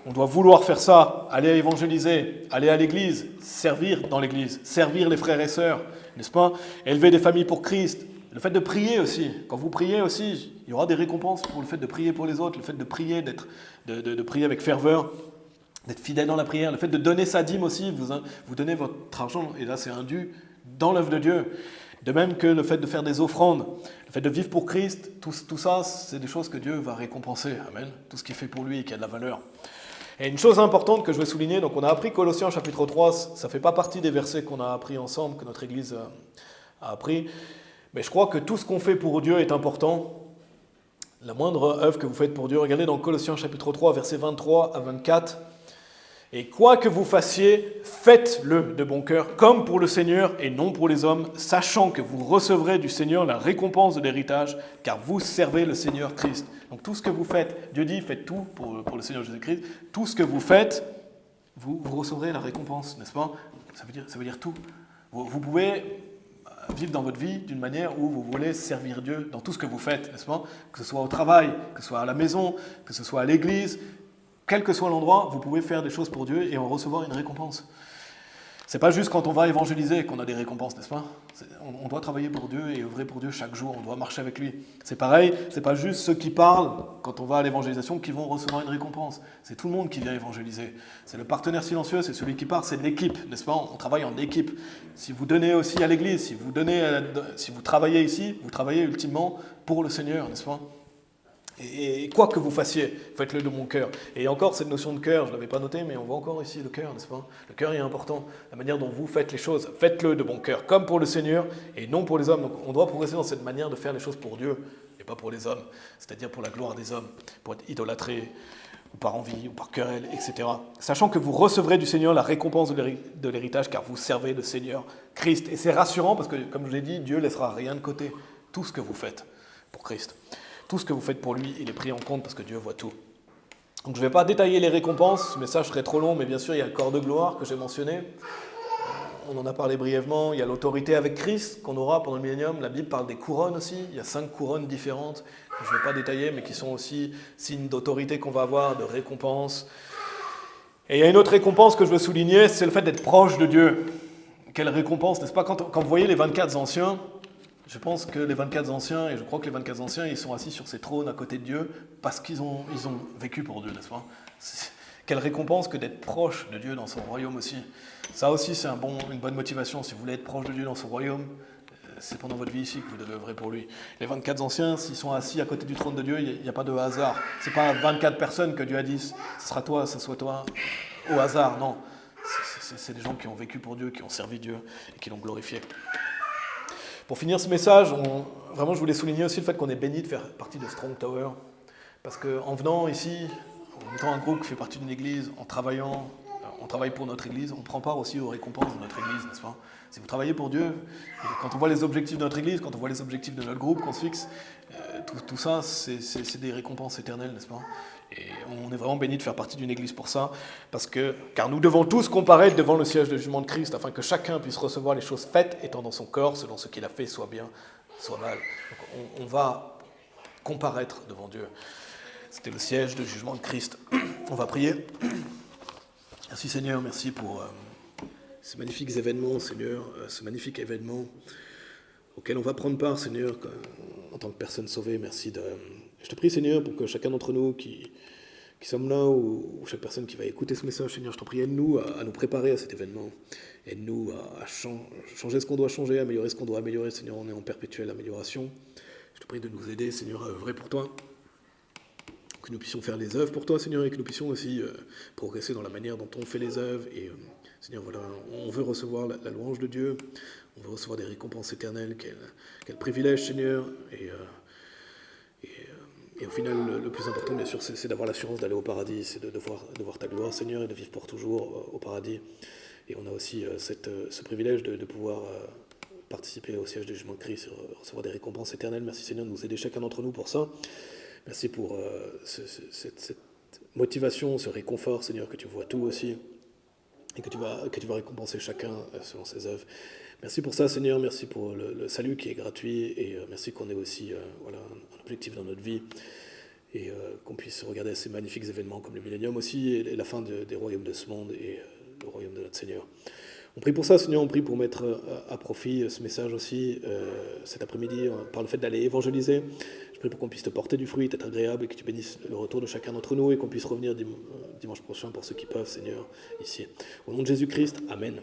On doit vouloir faire ça, aller évangéliser, aller à l'église, servir dans l'église, servir les frères et sœurs, n'est-ce pas? Élever des familles pour Christ. Le fait de prier aussi. Quand vous priez aussi, il y aura des récompenses pour le fait de prier pour les autres, le fait de prier, de prier avec ferveur, d'être fidèle dans la prière, le fait de donner sa dîme aussi, vous donnez votre argent, et là c'est un dû dans l'œuvre de Dieu. De même que le fait de faire des offrandes, le fait de vivre pour Christ, tout ça, c'est des choses que Dieu va récompenser. Amen. Tout ce qui est fait pour lui et qui a de la valeur. Et une chose importante que je vais souligner, donc on a appris Colossiens chapitre 3, ça ne fait pas partie des versets qu'on a appris ensemble, que notre Église a appris, mais je crois que tout ce qu'on fait pour Dieu est important. La moindre œuvre que vous faites pour Dieu, regardez dans Colossiens chapitre 3, versets 23 à 24. Et quoi que vous fassiez, faites-le de bon cœur, comme pour le Seigneur et non pour les hommes, sachant que vous recevrez du Seigneur la récompense de l'héritage, car vous servez le Seigneur Christ. Donc tout ce que vous faites, Dieu dit, faites tout pour le Seigneur Jésus-Christ, tout ce que vous faites, vous recevrez la récompense, n'est-ce pas? Ça veut dire tout. Vous pouvez vivre dans votre vie d'une manière où vous voulez servir Dieu dans tout ce que vous faites, n'est-ce pas? Que ce soit au travail, que ce soit à la maison, que ce soit à l'église, quel que soit l'endroit, vous pouvez faire des choses pour Dieu et en recevoir une récompense. C'est pas juste quand on va évangéliser qu'on a des récompenses, n'est-ce pas? On doit travailler pour Dieu et œuvrer pour Dieu chaque jour, on doit marcher avec lui. C'est pareil, c'est pas juste ceux qui parlent quand on va à l'évangélisation qui vont recevoir une récompense. C'est tout le monde qui vient évangéliser. C'est le partenaire silencieux, c'est celui qui part, c'est l'équipe, n'est-ce pas? On travaille en équipe. Si vous donnez aussi à l'église, si vous travaillez ici, vous travaillez ultimement pour le Seigneur, n'est-ce pas? Et quoi que vous fassiez, faites-le de mon cœur. Et encore, cette notion de cœur, je ne l'avais pas noté, mais on voit encore ici le cœur, n'est-ce pas? Le cœur est important. La manière dont vous faites les choses, faites-le de bon cœur, comme pour le Seigneur et non pour les hommes. Donc on doit progresser dans cette manière de faire les choses pour Dieu et pas pour les hommes, c'est-à-dire pour la gloire des hommes, pour être idolâtré, ou par envie, ou par querelle, etc. Sachant que vous recevrez du Seigneur la récompense de l'héritage, car vous servez le Seigneur Christ. Et c'est rassurant parce que, comme je l'ai dit, Dieu ne laissera rien de côté. Tout ce que vous faites pour Christ. Tout ce que vous faites pour lui, il est pris en compte parce que Dieu voit tout. Donc je ne vais pas détailler les récompenses, ce message serait trop long, mais bien sûr il y a le corps de gloire que j'ai mentionné. On en a parlé brièvement, il y a l'autorité avec Christ qu'on aura pendant le millénium. La Bible parle des couronnes aussi, il y a 5 couronnes différentes, que je ne vais pas détailler, mais qui sont aussi signes d'autorité qu'on va avoir, de récompense. Et il y a une autre récompense que je veux souligner, c'est le fait d'être proche de Dieu. Quelle récompense, n'est-ce pas? Quand vous voyez les 24 anciens, je pense que les 24 anciens, et je crois que les 24 anciens, ils sont assis sur ces trônes à côté de Dieu parce qu'ils ont vécu pour Dieu, n'est-ce pas? Quelle récompense que d'être proche de Dieu dans son royaume aussi. Ça aussi, c'est une bonne motivation. Si vous voulez être proche de Dieu dans son royaume, c'est pendant votre vie ici que vous devez œuvrer pour lui. Les 24 anciens, s'ils sont assis à côté du trône de Dieu, il n'y a pas de hasard. Ce n'est pas 24 personnes que Dieu a dit, ce sera toi, ce soit toi, au hasard, non. C'est des gens qui ont vécu pour Dieu, qui ont servi Dieu et qui l'ont glorifié. Pour finir ce message, vraiment je voulais souligner aussi le fait qu'on est béni de faire partie de Strong Tower. Parce qu'en venant ici, en étant un groupe qui fait partie d'une église, en travaillant, on travaille pour notre église, on prend part aussi aux récompenses de notre église, n'est-ce pas? Si vous travaillez pour Dieu, quand on voit les objectifs de notre église, quand on voit les objectifs de notre groupe qu'on se fixe, tout ça, c'est des récompenses éternelles, n'est-ce pas? Et on est vraiment béni de faire partie d'une église pour ça, car nous devons tous comparaître devant le siège de jugement de Christ, afin que chacun puisse recevoir les choses faites étant dans son corps, selon ce qu'il a fait, soit bien, soit mal. Donc on va comparaître devant Dieu. C'était le siège de jugement de Christ. On va prier. Merci Seigneur, merci pour ces magnifiques événements, Seigneur, ce magnifique événement auquel on va prendre part, Seigneur, en tant que personne sauvée. Merci de... Je te prie, Seigneur, pour que chacun d'entre nous qui sommes là, ou chaque personne qui va écouter ce message, Seigneur, je te prie, aide-nous à nous préparer à cet événement. Aide-nous à changer ce qu'on doit changer, améliorer ce qu'on doit améliorer. Seigneur, on est en perpétuelle amélioration. Je te prie de nous aider, Seigneur, à œuvrer pour toi. Que nous puissions faire les œuvres pour toi, Seigneur, et que nous puissions aussi progresser dans la manière dont on fait les œuvres. Et Seigneur, voilà, on veut recevoir la louange de Dieu, on veut recevoir des récompenses éternelles. Quel privilège, Seigneur. Et au final, le plus important, bien sûr, c'est d'avoir l'assurance d'aller au paradis, c'est de voir ta gloire, Seigneur, et de vivre pour toujours au paradis. Et on a aussi ce privilège de pouvoir participer au siège du jugement de Christ et recevoir des récompenses éternelles. Merci, Seigneur, de nous aider chacun d'entre nous pour ça. Merci pour cette motivation, ce réconfort, Seigneur, que tu vois tout aussi, et que tu vas récompenser chacun selon ses œuvres. Merci pour ça, Seigneur, merci pour le salut qui est gratuit, et merci qu'on ait aussi un objectif dans notre vie, et qu'on puisse regarder ces magnifiques événements comme le millénium aussi, et la fin des royaumes de ce monde, et le royaume de notre Seigneur. On prie pour ça, Seigneur, on prie pour mettre à profit ce message aussi cet après-midi, par le fait d'aller évangéliser. Je prie pour qu'on puisse te porter du fruit, être agréable, et que tu bénisses le retour de chacun d'entre nous, et qu'on puisse revenir dimanche prochain pour ceux qui peuvent, Seigneur, ici. Au nom de Jésus-Christ, Amen.